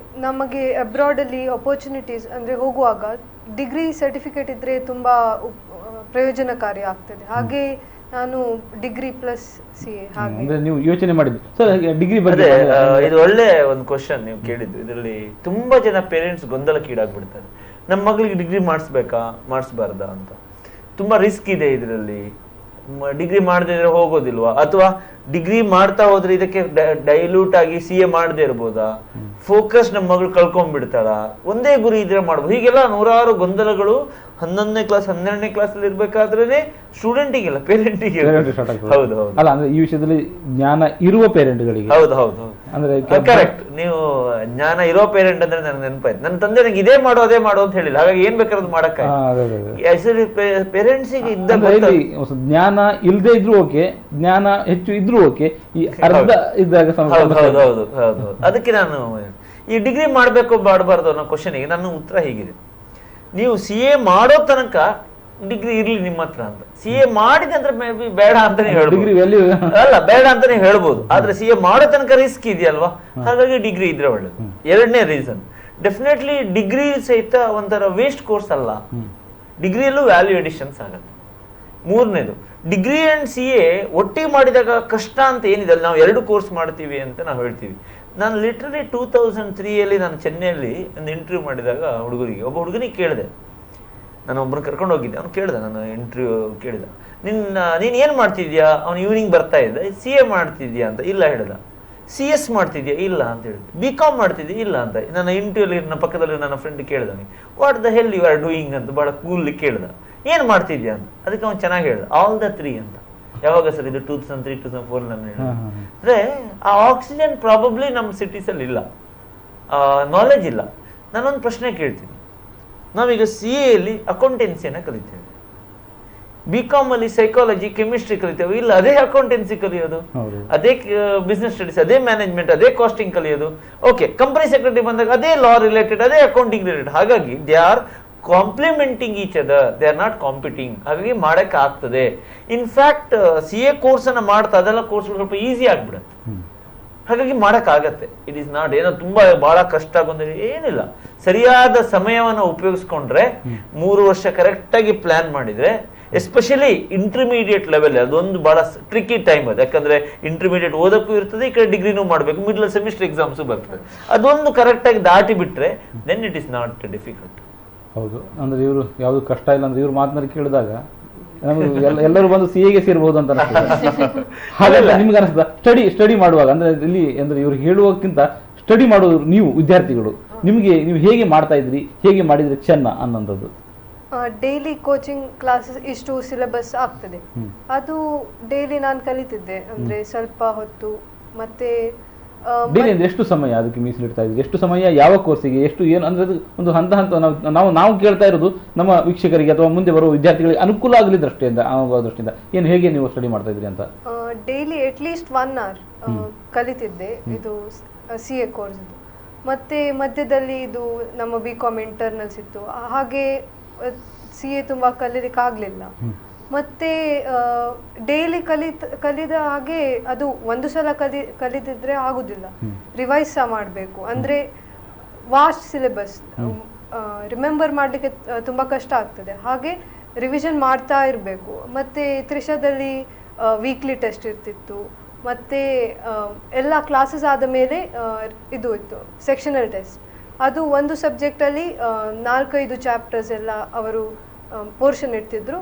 ನಮಗೆ ಅಬ್ರಾಡಲ್ಲಿ ಅಪರ್ಚುನಿಟೀಸ್ ಅಂದರೆ ಹೋಗುವಾಗ ಡಿಗ್ರಿ ಸರ್ಟಿಫಿಕೇಟ್ ಇದ್ದರೆ ತುಂಬ ಪ್ರಯೋಜನಕಾರಿ ಆಗ್ತದೆ. ಹಾಗೆ ನಾನು ಡಿಗ್ರಿ ಪ್ಲಸ್ CA ಹಾಗೆ. ಅಂದ್ರೆ ನೀವು ಯೋಚನೆ ಮಾಡಿದ್ದು ಸರ್ ಡಿಗ್ರಿ ಬಗ್ಗೆ? ಇದು ಒಳ್ಳೆ ಒಂದು ಕ್ವಶನ್ ನೀವು ಕೇಳಿದ್ದು. ಇದರಲ್ಲಿ ತುಂಬಾ ಜನ ಪೇರೆಂಟ್ಸ್ ಗೊಂದಲಕ್ಕೀಡಾಗ್ಬಿಡ್ತಾರೆ. ನಮ್ಮ ಮಗಳಿಗೆ ಡಿಗ್ರಿ ಮಾಡಿಸ್ಬೇಕಾ ಮಾಡಿಸ್ಬಾರ್ದಾ ಅಂತ. ತುಂಬಾ ರಿಸ್ಕ್ ಇದೆ ಇದರಲ್ಲಿ. ಡಿಗ್ರಿ ಮಾಡದೇ ಇದ್ರೆ ಹೋಗೋದಿಲ್ವಾ, ಅಥವಾ ಡಿಗ್ರಿ ಮಾಡ್ತಾ ಹೋದ್ರೆ ಇದಕ್ಕೆ ಡೈಲ್ಯೂಟ್ ಆಗಿ CA ಮಾಡದೇ ಇರ್ಬೋದಾ, ಫೋಕಸ್ ನಮ್ಮ ಮಗಳು ಕಳ್ಕೊಂಡ್ಬಿಡ್ತಾಳ, ಒಂದೇ ಗುರಿ ಇದ್ರೆ ಮಾಡ್ಬೋದು. ಹೀಗೆಲ್ಲ ನೂರಾರು ಗೊಂದಲಗಳು 11ನೇ ಕ್ಲಾಸ್ 12ನೇ ಕ್ಲಾಸ್ ಅಲ್ಲಿ ಇರ್ಬೇಕಾದ್ರೆ ಸ್ಟೂಡೆಂಟಿಗೆಲ್ಲ ಪೇರೆಂಟಿಗೆ. ಹೌದು ಹೌದು. ಅಲ್ಲ ಅಂದ್ರೆ ಈ ವಿಷಯದಲ್ಲಿ ಜ್ಞಾನ ಇರುವ ಪೇರೆಂಟ್ಗಳಿಗೆ. ಹೌದು ಹೌದು ಅಂದ್ರೆ ಕರೆಕ್ಟ್. ನೀವು ಜ್ಞಾನ ಇರೋ ಪೇರೆಂಟ್ ಅಂದ್ರೆ ನನಗೆ ನೆನಪಾಯ್ತು, ನನ್ನ ತಂದೆ ನಂಗೆ ಇದೇ ಮಾಡು ಅದೇ ಮಾಡು ಅಂತ ಹೇಳಿಲ್ಲ, ಹಾಗಾಗಿ ಏನ್ ಬೇಕಾದ್ರೂ ಮಾಡಕ್ಕ ಪೇರೆಂಟ್ಸಿಗೆ ಇದ್ದ ಜ್ಞಾನ ಇಲ್ಲದೆ ಇದ್ರು ಓಕೆ, ಜ್ಞಾನ ಹೆಚ್ಚು ಇದ್ರು ಓಕೆ, ಈ ಅರ್ಧ ಇದ್ದಾಗ. ಹೌದು ಹೌದು ಹೌದು ಹೌದು. ಅದಕ್ಕೆ ನಾನು ಈ ಡಿಗ್ರಿ ಮಾಡ್ಬೇಕು ಮಾಡಬಾರ್ದು ಅನ್ನೋ ಕ್ವಶನ್ಗೆ ನನ್ನ ಉತ್ತರ ಹೀಗಿದೆ. ನೀವು CA ಮಾಡೋ ತನಕ ಡಿಗ್ರಿ ಇರ್ಲಿ ನಿಮ್ಮ ಹತ್ರ ಅಂತ. CA ಮಾಡಿದೆ ಅಂದ್ರೆ ಮೇ ಬಿ ಬೇಡ ಅಂತಾನೆ ಹೇಳ್ಬೋದು, ಅಲ್ಲ ಬೇಡ ಅಂತಾನೆ ಹೇಳ್ಬೋದು. ಆದ್ರೆ CA ಮಾಡೋ ತನಕ ರಿಸ್ಕ್ ಇದೆಯಲ್ವಾ, ಹಾಗಾಗಿ ಡಿಗ್ರಿ ಇದ್ರೆ ಒಳ್ಳೇದು. ಎರಡನೇ ರೀಸನ್, ಡೆಫಿನೆಟ್ಲಿ ಡಿಗ್ರಿ ಸಹಿತ ಒಂಥರ ವೇಸ್ಟ್ ಕೋರ್ಸ್ ಅಲ್ಲ, ಡಿಗ್ರಿಯಲ್ಲೂ ವ್ಯಾಲ್ಯೂ ಎಡಿಷನ್ಸ್ ಆಗತ್ತೆ. ಮೂರನೇದು, ಡಿಗ್ರಿ ಅಂಡ್ CA ಒಟ್ಟಿಗೆ ಮಾಡಿದಾಗ ಕಷ್ಟ ಅಂತ ಏನಿದೆ, ಅಲ್ಲಿ ನಾವು 2 ಕೋರ್ಸ್ ಮಾಡ್ತೀವಿ ಅಂತ ನಾವು ಹೇಳ್ತೀವಿ. ನಾನು ಲಿಟ್ರಲಿ 2003 ನಾನು ಚೆನ್ನೈಯಲ್ಲಿ ಒಂದು ಇಂಟರ್ವ್ಯೂ ಮಾಡಿದಾಗ ಹುಡುಗರಿಗೆ, ಒಬ್ಬ ಹುಡುಗನಿಗೆ ಕೇಳಿದೆ, ನಾನು ಒಬ್ಬನ ಕರ್ಕೊಂಡು ಹೋಗಿದ್ದೆ, ಅವ್ನು ಕೇಳಿದೆ, ನಾನು ಇಂಟರ್ವ್ಯೂ ಕೇಳಿದ, ನೀನು ಏನು ಮಾಡ್ತಿದ್ಯಾ? ಅವ್ನು ಈವ್ನಿಂಗ್ ಬರ್ತಾ ಇದ್ದ, CA ಮಾಡ್ತಿದ್ಯಾ ಅಂತ. ಇಲ್ಲ ಹೇಳಿದ. CS ಮಾಡ್ತಿದ್ಯಾ? ಇಲ್ಲ ಅಂತ ಹೇಳಿದೆ. BCom ಮಾಡ್ತಿದ್ಯಾ? ಇಲ್ಲ ಅಂತ. ನನ್ನ ಇಂಟರ್ವ್ಯೂಲಿ ನನ್ನ ಪಕ್ಕದಲ್ಲಿ ನನ್ನ ಫ್ರೆಂಡ್ ಕೇಳಿದ, what the hell you are doing ಅಂತ ಭಾಳ ಕೂಲಿ ಕೇಳಿದ. ಏನು ಮಾಡ್ತಿದ್ಯಾ ಅಂತ. ಅದಕ್ಕೆ ಅವ್ನು ಚೆನ್ನಾಗಿ ಹೇಳಿದ, ಆಲ್ ದ 3 ಅಂತ. ಯಾವಾಗ ಸರ್ ಇದು? 2003 2004 ನಾನು ಹೇಳಿದೆ. ಅಂದ್ರೆ ಆ ಆಕ್ಸಿಜನ್ ಪ್ರಾಬಬ್ಲಿ ನಮ್ಮ ಸಿಟೀಸ್ ಅಲ್ಲಿ ಇಲ್ಲ, ನಾಲೆಜ್ ಇಲ್ಲ. ನಾನೊಂದು ಪ್ರಶ್ನೆ ಕೇಳ್ತೀನಿ, ನಾವೀಗ CA ಅಲ್ಲಿ ಅಕೌಂಟೆನ್ಸಿಯನ್ನ ಕಲಿತೇವೆ, BCom ಅಲ್ಲಿ ಸೈಕಾಲಜಿ ಕೆಮಿಸ್ಟ್ರಿ ಕಲಿತೇವೆ, ಇಲ್ಲ ಅದೇ ಅಕೌಂಟೆನ್ಸಿ ಕಲಿಯೋದು, ಅದೇ ಬಿಸ್ನೆಸ್ ಸ್ಟಡೀಸ್, ಅದೇ ಮ್ಯಾನೇಜ್ಮೆಂಟ್, ಅದೇ ಕಾಸ್ಟಿಂಗ್ ಕಲಿಯೋದು. ಓಕೆ, ಕಂಪನಿ ಸೆಕ್ರೆಟರಿ ಬಂದಾಗ ಅದೇ ಲಾ ರಿಲೇಟೆಡ್, ಅದೇ ಅಕೌಂಟಿಂಗ್ ರಿಲೇಟೆಡ್. ಹಾಗಾಗಿ they are complementing each other, they are not competing. ಹಾಗಾಗಿ ಮಾಡಕ್ಕೆ ಆಗ್ತದೆ. ಇನ್ಫ್ಯಾಕ್ಟ್ CA ಕೋರ್ಸ್ ಅನ್ನ ಮಾಡ್ತಾ ಅದೆಲ್ಲ ಕೋರ್ಸ್ಗಳು ಸ್ವಲ್ಪ ಈಸಿ ಆಗ್ಬಿಡುತ್ತೆ, ಹಾಗಾಗಿ ಮಾಡಕ್ಕಾಗತ್ತೆ. ಇಟ್ ಈಸ್ ನಾಟ್ ಏನೋ ತುಂಬಾ ಬಹಳ ಕಷ್ಟ ಬಂದ್ರೆ ಏನಿಲ್ಲ. ಸರಿಯಾದ ಸಮಯವನ್ನು ಉಪಯೋಗಿಸ್ಕೊಂಡ್ರೆ 3 ವರ್ಷ ಕರೆಕ್ಟ್ ಆಗಿ ಪ್ಲಾನ್ ಮಾಡಿದ್ರೆ, ಎಸ್ಪೆಷಲಿ ಇಂಟರ್ಮೀಡಿಯೇಟ್ ಲೆವೆಲ್, ಅದೊಂದು ಬಹಳ ಟ್ರಿಕಿ ಟೈಮ್ ಅದು. ಯಾಕಂದ್ರೆ ಇಂಟರ್ಮೀಡಿಯೇಟ್ ಓದಕ್ಕೂ ಇರ್ತದೆ, ಈ ಕಡೆ ಡಿಗ್ರಿನೂ ಮಾಡಬೇಕು, ಮಿಡ್ಲ್ ಸೆಮಿಸ್ಟರ್ ಎಕ್ಸಾಮ್ಸು ಬರ್ತದೆ. ಅದೊಂದು ಕರೆಕ್ಟ್ ಆಗಿ ದಾಟಿ ಬಿಟ್ರೆ then it is not difficult. ಹೌದು, ಅಂದ್ರೆ ಇವರು ಯಾವುದು ಕಷ್ಟ ಇಲ್ಲ ಅಂದ್ರೆ ಇವ್ರು ಮಾತನಾಡಿ ಕೇಳಿದಾಗ ಎಲ್ಲರೂ ಬಂದು CA ಸೇರ್ಬೋದು ಅಂತ ಅನಿಸ್ತದೆ. ಹಾಗೆಲ್ಲ ನಿಮ್ಗೆ ಅನಿಸ್ತದ ಸ್ಟಡಿ ಮಾಡುವಾಗ ಅಂದ್ರೆ ಇಲ್ಲಿ ಅಂದ್ರೆ ಇವ್ರು ಹೇಳುವಕ್ಕಿಂತ ಸ್ಟಡಿ ಮಾಡೋದು ನೀವು ವಿದ್ಯಾರ್ಥಿಗಳು ನಿಮಗೆ ನೀವು ಹೇಗೆ ಮಾಡ್ತಾ ಇದ್ರಿ, ಹೇಗೆ ಮಾಡಿದ್ರೆ ಚೆನ್ನ ಅನ್ನೋಂಥದ್ದು? ಡೈಲಿ ಕೋಚಿಂಗ್ ಕ್ಲಾಸಸ್ ಇಷ್ಟು ಸಿಲೆಬಸ್ ಆಗ್ತದೆ, ಅದು ಡೈಲಿ ನಾನು ಕಲಿತಿದ್ದೆ. ಅಂದ್ರೆ ಸ್ವಲ್ಪ ಹೊತ್ತು ಮತ್ತೆ ಡೈಲಿ ಅಂದ್ರೆ ಎಷ್ಟು ಸಮಯ ಅದಕ್ಕೆ ಮೀಸಲಿಡ್ತಾ ಇದ್ರಿ? ಎಷ್ಟು ಸಮಯ ಯಾವ ಕೋರ್ಸಿಗೆ, ಎಷ್ಟು ಏನು ಅಂದ್ರೆ ಅದು ಒಂದು ಹಂತ ಹಂತ ನಾವು ಕೇಳ್ತಾ ಇರೋದು ನಮ್ಮ ವೀಕ್ಷಕರಿಗೆ ಅಥವಾ ಮುಂದೆ ಬರುವ ವಿದ್ಯಾರ್ಥಿಗಳಿಗೆ ಅನುಕೂಲ ಆಗಲಿ ದೃಷ್ಟಿಯಿಂದ ಏನು ಹೇಗೆ ನೀವು ಸ್ಟಡಿ ಮಾಡ್ತಾ ಇದ್ರಿ ಅಂತ? ಡೈಲಿ ಅಟ್ಲೀಸ್ಟ್ 1 hour ಕಲಿತಿದ್ದೆ ಇದು CA ಕೋರ್ಸ್. ಮತ್ತೆ ಮಧ್ಯದಲ್ಲಿ ಇದು ನಮ್ಮ BCom ಇಂಟರ್ನಲ್ಸ್ ಇತ್ತು, ಹಾಗೆ CA ತುಂಬ ಕಲೀಲಿಕ್ಕೆ ಆಗಲಿಲ್ಲ. ಮತ್ತೆ ಡೈಲಿ ಕಲಿದ ಹಾಗೆ ಅದು ಒಂದು ಸಲ ಕಲಿತಿದ್ರೆ ಆಗುದಿಲ್ಲ, ರಿವೈಸ್ ಸಹ ಮಾಡಬೇಕು. ಅಂದರೆ ವಾಸ್ಟ್ ಸಿಲೆಬಸ್ ರಿಮೆಂಬರ್ ಮಾಡಲಿಕ್ಕೆ ತುಂಬ ಕಷ್ಟ ಆಗ್ತದೆ, ಹಾಗೆ ರಿವಿಷನ್ ಮಾಡ್ತಾ ಇರಬೇಕು. ಮತ್ತು ತ್ರಿಷಾದಲ್ಲಿ ವೀಕ್ಲಿ ಟೆಸ್ಟ್ ಇರ್ತಿತ್ತು, ಮತ್ತು ಎಲ್ಲ ಕ್ಲಾಸಸ್ ಆದ ಮೇಲೆ ಇದು ಇತ್ತು ಸೆಕ್ಷನಲ್ ಟೆಸ್ಟ್. ಅದು ಒಂದು ಸಬ್ಜೆಕ್ಟಲ್ಲಿ 4-5 ಚಾಪ್ಟರ್ಸ್ ಎಲ್ಲ ಅವರು ಪೋರ್ಷನ್ ಇಡ್ತಿದ್ರು,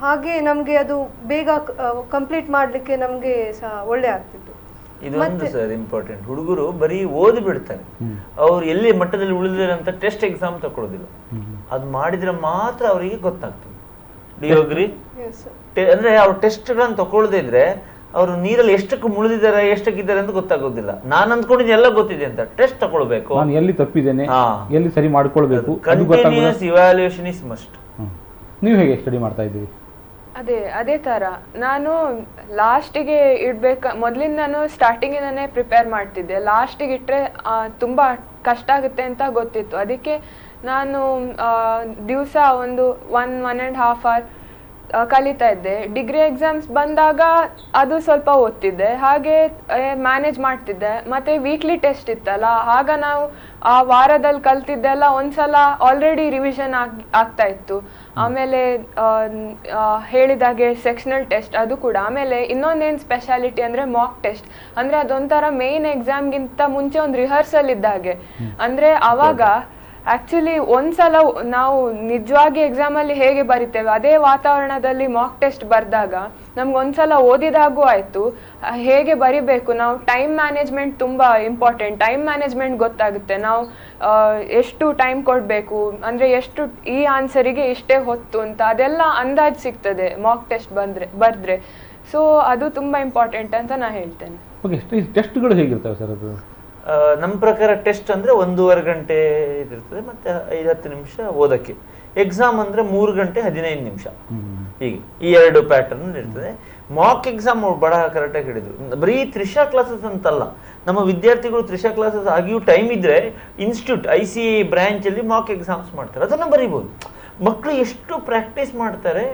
ಹಾಗೆ ನಮಗೆ ಅದು ಬೇಗ ಕಂಪ್ಲೀಟ್ ಮಾಡಲಿಕ್ಕೆ ನಮಗೆ ಸಹ ಒಳ್ಳೆ ಆಗ್ತಿತ್ತು. ಇದೊಂದು ಸರ್ ಇಂಪಾರ್ಟೆಂಟ್, ಹುಡುಗರು ಬರೀ ಓದಿ ಬಿಡ್ತಾರೆ, ಅವ್ರು ಎಲ್ಲಿ ಮಟ್ಟದಲ್ಲಿ ಉಳಿದ್ರೆ ಅಂತ ಟೆಸ್ಟ್ ಎಕ್ಸಾಮ್ ತಗೊಳ್ಳೋದಿಲ್ಲ. ಅದು ಮಾಡಿದ್ರೆ ಮಾತ್ರ ಅವರಿಗೆ ಗೊತ್ತಾಗ್ತದೆ. Do you agree? ಅಂದ್ರೆ ಅವ್ರು ಟೆಸ್ಟ್ಗಳನ್ನು ತಗೊಳ್ಳದೇ ಇದ್ರೆ ಅವರು ನೀರಲ್ಲಿ ಎಷ್ಟಕ್ಕೆ ಮುಳಿದಿದ್ದಾರೆ ಎಷ್ಟಕ್ಕಿದ್ದಾರೆ ಅಂತ ಗೊತ್ತಾಗೋದಿಲ್ಲ. ನಾನು ಅಂದ್ಕೊಂಡಿದ್ದೀನಿ ಎಲ್ಲ ಗೊತ್ತಿದೆ ಅಂತ. ಟೆಸ್ಟ್ ತಗೊಳ್ಬೇಕು, ನಾನು ಎಲ್ಲಿ ತಪ್ಪಿದ್ದೇನೆ, ಎಲ್ಲಿ ಸರಿ ಮಾಡ್ಕೊಳ್ಬೇಕು. Continuous evaluation is must. ನೀವು ಹೇಗೆ ಸ್ಟಡಿ ಮಾಡ್ತಾ ಇದ್ದೀವಿ? ಅದೇ ಥರ ನಾನು ಲಾಸ್ಟಿಗೆ ಮೊದಲಿಂದ ನಾನು ಸ್ಟಾರ್ಟಿಂಗಿಂದನೇ ಪ್ರಿಪೇರ್ ಮಾಡ್ತಿದ್ದೆ. ಲಾಸ್ಟಿಗೆ ಇಟ್ಟರೆ ತುಂಬ ಕಷ್ಟ ಆಗುತ್ತೆ ಅಂತ ಗೊತ್ತಿತ್ತು, ಅದಕ್ಕೆ ನಾನು ದಿವಸ ಒಂದು 1.5 hour ಕಲಿತಾ ಇದ್ದೆ. ಡಿಗ್ರಿ ಎಕ್ಸಾಮ್ಸ್ ಬಂದಾಗ ಅದು ಸ್ವಲ್ಪ ಓದ್ತಿದ್ದೆ, ಹಾಗೆ ಮ್ಯಾನೇಜ್ ಮಾಡ್ತಿದ್ದೆ. ಮತ್ತು ವೀಕ್ಲಿ ಟೆಸ್ಟ್ ಇತ್ತಲ್ಲ, ಆಗ ನಾವು ಆ ವಾರದಲ್ಲಿ ಕಲ್ತಿದ್ದೆಲ್ಲ ಒಂದ್ಸಲ ಆಲ್ರೆಡಿ ರಿವಿಷನ್ ಆಗ್ತಾ ಇತ್ತು. ಆಮೇಲೆ ಹೇಳಿದಾಗೆ ಸೆಕ್ಷನಲ್ ಟೆಸ್ಟ್ ಅದು ಕೂಡ. ಆಮೇಲೆ ಇನ್ನೊಂದೇನು ಸ್ಪೆಷಾಲಿಟಿ ಅಂದರೆ ಮಾಕ್ ಟೆಸ್ಟ್, ಅಂದರೆ ಅದೊಂಥರ ಮೇನ್ ಎಕ್ಸಾಮ್ಗಿಂತ ಮುಂಚೆ ಒಂದು ರಿಹರ್ಸಲ್ ಇದ್ದಾಗೆ. ಅಂದರೆ ಆವಾಗ ಆ್ಯಕ್ಚುಲಿ ಒಂದ್ಸಲ ನಾವು ನಿಜವಾಗಿ ಎಕ್ಸಾಮಲ್ಲಿ ಹೇಗೆ ಬರಿತೇವೆ ಅದೇ ವಾತಾವರಣದಲ್ಲಿ ಮಾಕ್ ಟೆಸ್ಟ್ ಬರೆದಾಗ ನಮ್ಗೆ ಒಂದ್ಸಲ ಓದಿದಾಗೂ ಆಯಿತು, ಹೇಗೆ ಬರಿಬೇಕು, ನಾವು ಟೈಮ್ ಮ್ಯಾನೇಜ್ಮೆಂಟ್ ತುಂಬ ಇಂಪಾರ್ಟೆಂಟ್. ಟೈಮ್ ಮ್ಯಾನೇಜ್ಮೆಂಟ್ ಗೊತ್ತಾಗುತ್ತೆ, ನಾವು ಎಷ್ಟು ಟೈಮ್ ಕೊಡಬೇಕು, ಅಂದರೆ ಎಷ್ಟು ಈ ಆನ್ಸರಿಗೆ ಇಷ್ಟೇ ಹೊತ್ತು ಅಂತ ಅದೆಲ್ಲ ಅಂದಾಜು ಸಿಗ್ತದೆ ಮಾಕ್ ಟೆಸ್ಟ್ ಬರೆದ್ರೆ. ಸೊ ಅದು ತುಂಬ ಇಂಪಾರ್ಟೆಂಟ್ ಅಂತ ನಾನು ಹೇಳ್ತೇನೆ. ಓಕೆ, ಟೆಸ್ಟ್ಗಳು ಹೇಗಿರ್ತವೆ ಸರ್? ಅದು ನಮ್ಮ ಪ್ರಕಾರ ಟೆಸ್ಟ್ ಅಂದರೆ 1.5 ಗಂಟೆ ಇದಿರ್ತದೆ, ಮತ್ತು 5-10 ನಿಮಿಷ ಓದಕ್ಕೆ. ಎಕ್ಸಾಮ್ ಅಂದರೆ 3 ಗಂಟೆ 15 ನಿಮಿಷ. ಹೀಗೆ ಈ 2 ಪ್ಯಾಟರ್ನ್ ಇರ್ತದೆ. ಮಾಕ್ ಎಕ್ಸಾಮ್ ಬಹಳ ಕರೆಕ್ಟಾಗಿ ಹೇಳಿದ್ರು. ಬರೀ ತ್ರಿಷಾ ಕ್ಲಾಸಸ್ ಅಂತಲ್ಲ, ನಮ್ಮ ವಿದ್ಯಾರ್ಥಿಗಳು ತ್ರಿಷಾ ಕ್ಲಾಸಸ್ ಆಗಿಯೂ ಟೈಮ್ ಇದ್ರೆ ಇನ್ಸ್ಟಿಟ್ಯೂಟ್ ICA ಬ್ರಾಂಚಲ್ಲಿ ಮಾಕ್ ಎಕ್ಸಾಮ್ಸ್ ಮಾಡ್ತಾರೆ, ಅದನ್ನು ಬರೀಬೋದು. ಮಕ್ಕಳು ಎಷ್ಟು ಪ್ರಾಕ್ಟೀಸ್ ಮಾಡ್ತಾರೆ.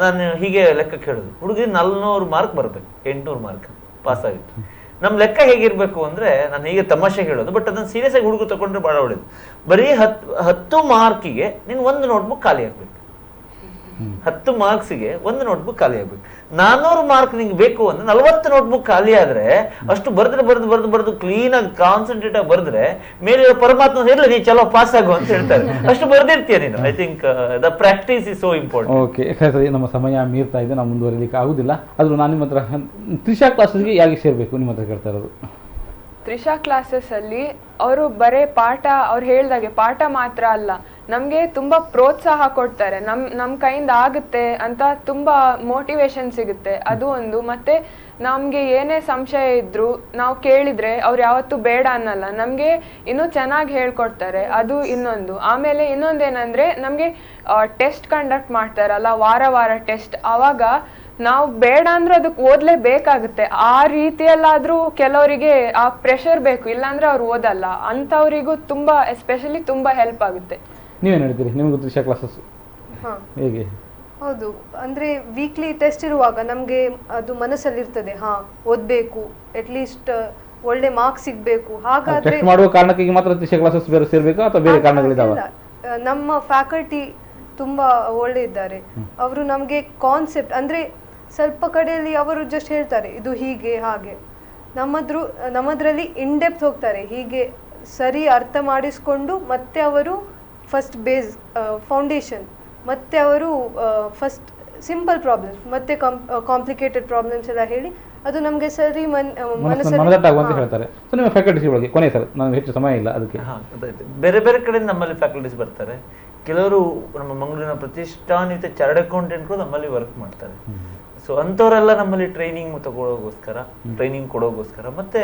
ನಾನು ಹೀಗೆ ಲೆಕ್ಕಕ್ಕೆ ಹೇಳೋದು, ಹುಡುಗಿ 400 ಮಾರ್ಕ್ ಬರಬೇಕು, 800 ಮಾರ್ಕ್ ಪಾಸ್ ಆಗಿತ್ತು. ನಮ್ಮ ಲೆಕ್ಕ ಹೇಗಿರ್ಬೇಕು ಅಂದ್ರೆ, ನಾನು ಹೀಗೆ ತಮಾಷೆ ಹೇಳೋದು, ಬಟ್ ಅದನ್ನು ಸೀರಿಯಸ್ ಆಗಿ ಹುಡುಗರು ತಗೊಂಡ್ರೆ ಬಹಳ ಒಳ್ಳೇದು. ಬರೀ 10 ಮಾರ್ಕಿಗೆ ನೀನು 1 ನೋಟ್ಬುಕ್ ಖಾಲಿ ಆಗ್ಬೇಕು. 10 ಮಾರ್ಕ್ಸಿಗೆ 1 ನೋಟ್ಬುಕ್ ಖಾಲಿ ಆಗ್ಬೇಕು. 400 ಮಾರ್ಕ್ ನಿಂಗೆ ಬೇಕು ಅಂದ್ರೆ 40 ನೋಟ್ಬುಕ್ ಖಾಲಿ ಆದ್ರೆ ಅಷ್ಟು ಬರೆದು ಕ್ಲೀನ್ ಆಗಿ ಕಾನ್ಸಂಟ್ರೇಟ್ ಆಗಿ ಬರೆದ್ರೆ ಮೇಲೆ ಪರಮಾತ್ಮ ಇರ್ಲಿ ನೀ ಚಲೋ ಪಾಸ್ ಆಗು ಅಂತ ಹೇಳ್ತಾರೆ. ಅಷ್ಟು ಬರ್ದಿರ್ತೀಯ ನೀನು. I think the practice is so important. Okay ಸರಿ, ನಮ್ಮ ಸಮಯ ಮೀರ್ತಾ ಇದೆ, ನಾವು ಮುಂದುವರಿಲಿಕ್ಕೆ ಆಗುದಿಲ್ಲ. ಆದ್ರೂ ನಾನು ನಿಮ್ಮ ಹತ್ರ ತ್ರಿಷಾ ಕ್ಲಾಸಸ್ಗೆ ಯಾಕೆ ಸೇರ್ಬೇಕು ನಿಮ್ಮ ಹತ್ರ ಕೇಳ್ತಾ ಇರೋದು. ತ್ರಿಷಾ ಕ್ಲಾಸಸ್ಸಲ್ಲಿ ಅವರು ಬರೇ ಅವ್ರು ಹೇಳ್ದಾಗೆ ಪಾಠ ಮಾತ್ರ ಅಲ್ಲ, ನಮಗೆ ತುಂಬ ಪ್ರೋತ್ಸಾಹ ಕೊಡ್ತಾರೆ. ನಮ್ಮ ಕೈಯಿಂದ ಆಗುತ್ತೆ ಅಂತ ತುಂಬ ಮೋಟಿವೇಶನ್ ಸಿಗುತ್ತೆ, ಅದು ಒಂದು. ಮತ್ತು ನಮಗೆ ಏನೇ ಸಂಶಯ ಇದ್ದರೂ ನಾವು ಕೇಳಿದರೆ ಅವ್ರು ಯಾವತ್ತೂ ಬೇಡ ಅನ್ನಲ್ಲ, ನಮಗೆ ಇನ್ನೂ ಚೆನ್ನಾಗಿ ಹೇಳ್ಕೊಡ್ತಾರೆ, ಅದು ಇನ್ನೊಂದು. ಆಮೇಲೆ ಇನ್ನೊಂದೇನೆಂದರೆ ನಮಗೆ ಟೆಸ್ಟ್ ಕಂಡಕ್ಟ್ ಮಾಡ್ತಾರಲ್ಲ, ವಾರ ಟೆಸ್ಟ್. ಆವಾಗ ನಾವು ಬೇಡ ಅಂದ್ರೆ ಅದಕ್ಕೆ ಓದಲೇಬೇಕಾಗುತ್ತೆ. ಆ ರೀತಿಯಲ್ಲಾದರೂ ಕೆಲವರಿಗೆ ಆ ಪ್ರೆಷರ್ ಬೇಕು, ಇಲ್ಲಾಂದ್ರೆ ಅವ್ರು ಓದಲ್ಲ. ಅಂಥವರಿಗೂ ತುಂಬ ಎಸ್ಪೆಷಲಿ ತುಂಬ ಹೆಲ್ಪ್ ಆಗುತ್ತೆ. ನೀವೇನು ಹೇಳ್ತೀರಿ? ನಿಮಗೂ ತ್ರಿಷಾ ಕ್ಲಾಸಸ್ ಹೇಗೆ? ಹೌದು, ಅಂದರೆ ವೀಕ್ಲಿ ಟೆಸ್ಟ್ ಇರುವಾಗ ನಮಗೆ ಅದು ಮನಸ್ಸಲ್ಲಿರ್ತದೆ, ಓದಬೇಕು, ಅಟ್ಲೀಸ್ಟ್ ಒಳ್ಳೆ ಮಾರ್ಕ್ಸ್ ಸಿಗಬೇಕು. ಹಾಗಾದ್ರೆ ಮಾಡುವ ಕಾರಣಕ್ಕಾಗಿ ಮಾತ್ರ ತ್ರಿಷಾ ಕ್ಲಾಸಸ್ ಸೇರಬೇಕಾ ಅಥವಾ ಬೇರೆ ಕಾರಣಗಳಿದಾವೆ? ನಮ್ಮ ಫ್ಯಾಕಲ್ಟಿ ತುಂಬ ಒಳ್ಳೆ ಇದ್ದಾರೆ. ಅವರು ನಮಗೆ ಕಾನ್ಸೆಪ್ಟ್ ಅಂದರೆ ಸ್ವಲ್ಪ ಕಡೆಯಲ್ಲಿ ಅವರು ಜಸ್ಟ್ ಹೇಳ್ತಾರೆ ಇದು ಹೀಗೆ ಹಾಗೆ, ನಮ್ಮದ್ರಲ್ಲಿ ಇನ್ ಡೆಪ್ತ್ ಹೋಗ್ತಾರೆ, ಹೀಗೆ ಸರಿ ಅರ್ಥ ಮಾಡಿಸ್ಕೊಂಡು ಮತ್ತೆ ಅವರು ಫಸ್ಟ್ ಬೇಸ್ ಫೌಂಡೇಶನ್, ಮತ್ತೆ ಅವರು ಫಸ್ಟ್ ಸಿಂಪಲ್ ಪ್ರಾಬ್ಲಮ್ಸ್ ಮತ್ತೆ ಕಾಂಪ್ಲಿಕೇಟೆಡ್ ಪ್ರಾಬ್ಲಮ್ಸ್ ಎಲ್ಲ ಹೇಳಿ ಅದು ನಮಗೆ ಸರಿ ಮನದಟ್ಟಾಗುವಂತ ಹೇಳ್ತಾರೆ. ಸೊ ನಿಮ್ಮ ಫ್ಯಾಕಲ್ಟೀಸ್ ಒಳಗೆ ಕೊನೆ ಸರ್, ನನಗೆ ಹೆಚ್ಚು ಸಮಯ ಇಲ್ಲ ಅದಕ್ಕೆ. ಅದಾಯ್ತು. ಬೇರೆ ಬೇರೆ ಕಡೆಯಿಂದ ನಮ್ಮಲ್ಲಿ ಫ್ಯಾಕಲ್ಟೀಸ್ ಬರ್ತಾರೆ. ಕೆಲವರು ನಮ್ಮ ಮಂಗಳೂರಿನ ಪ್ರತಿಷ್ಠಾನಿತ ಚಾರ್ಟರ್ಡ್ ಅಕೌಂಟೆಂಟ್ಗಳು ನಮ್ಮಲ್ಲಿ ವರ್ಕ್ ಮಾಡ್ತಾರೆ. ಸೊ ಅಂಥವರೆಲ್ಲ ನಮ್ಮಲ್ಲಿ ಟ್ರೈನಿಂಗ್ ಟ್ರೈನಿಂಗ್ ಕೊಡೋಗೋಸ್ಕರ ಮತ್ತೆ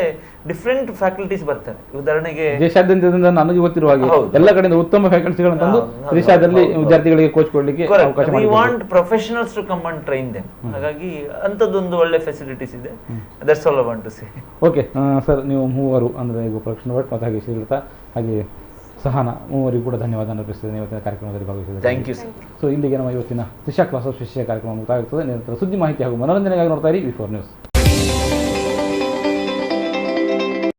ಡಿಫ್ರೆಂಟ್ ಫ್ಯಾಕಲ್ಟೀಸ್ ಬರ್ತಾರೆ. ಉದಾಹರಣೆಗೆ ದೇಶಾದ್ಯಂತದಿಂದ ನನಗೆ ಗೊತ್ತಿರುವ ಹಾಗೆ ಎಲ್ಲ ಕಡೆಯಿಂದ ಉತ್ತಮ ಫ್ಯಾಕಲ್ಟಿಗಳನ್ನು ತಂದು ದೇಶದಲ್ಲಿ ವಿದ್ಯಾರ್ಥಿಗಳಿಗೆ ಕೋಚ್ ಕೊಡ್ಲಿಕ್ಕೆ ಅವಕಾಶ we want professionals to come and train them. ಹಾಗಾಗಿ ಅಂಥದ್ದೊಂದು ಒಳ್ಳೆ ಫೆಸಿಲಿಟೀಸ್ ಇದೆ. That's all I want to say. Okay sir, ನೀವು ಮೂವರು ಅಂದರೆ ಗೋಪಾಲಕೃಷ್ಣ ಭಟ್ ಮತ್ತು ಹಾಗೆ ಶ್ರೀಲತಾ ಹಾಗೆ ಸಹನಾ ಮೂವರಿಗೂ ಕೂಡ ಧನ್ಯವಾದ ಅರ್ಪಿಸ್ತೇನೆ ಇವತ್ತಿನ ಕಾರ್ಯಕ್ರಮದಲ್ಲಿ ಭಾಗವಹಿಸಿದೆ. Thank you sir. ಸೊ ಇಲ್ಲಿಗೆ ನಮ್ಮ ಇವತ್ತಿನ ದಿಶಾ ಕ್ಲಾಸ್ ಆಫ್ ಶಿಷ್ಯ ಕಾರ್ಯಕ್ರಮ ಮುಕ್ತಾಯವಾಗುತ್ತದೆ. ನಿರಂತರ ಸುದ್ದಿ ಮಾಹಿತಿ ಹಾಗೂ ಮನೋರಂಜನೆಗಾಗಿ ನೋಡ್ತಾ ಇರಿ ವಿ4 ನ್ಯೂಸ್.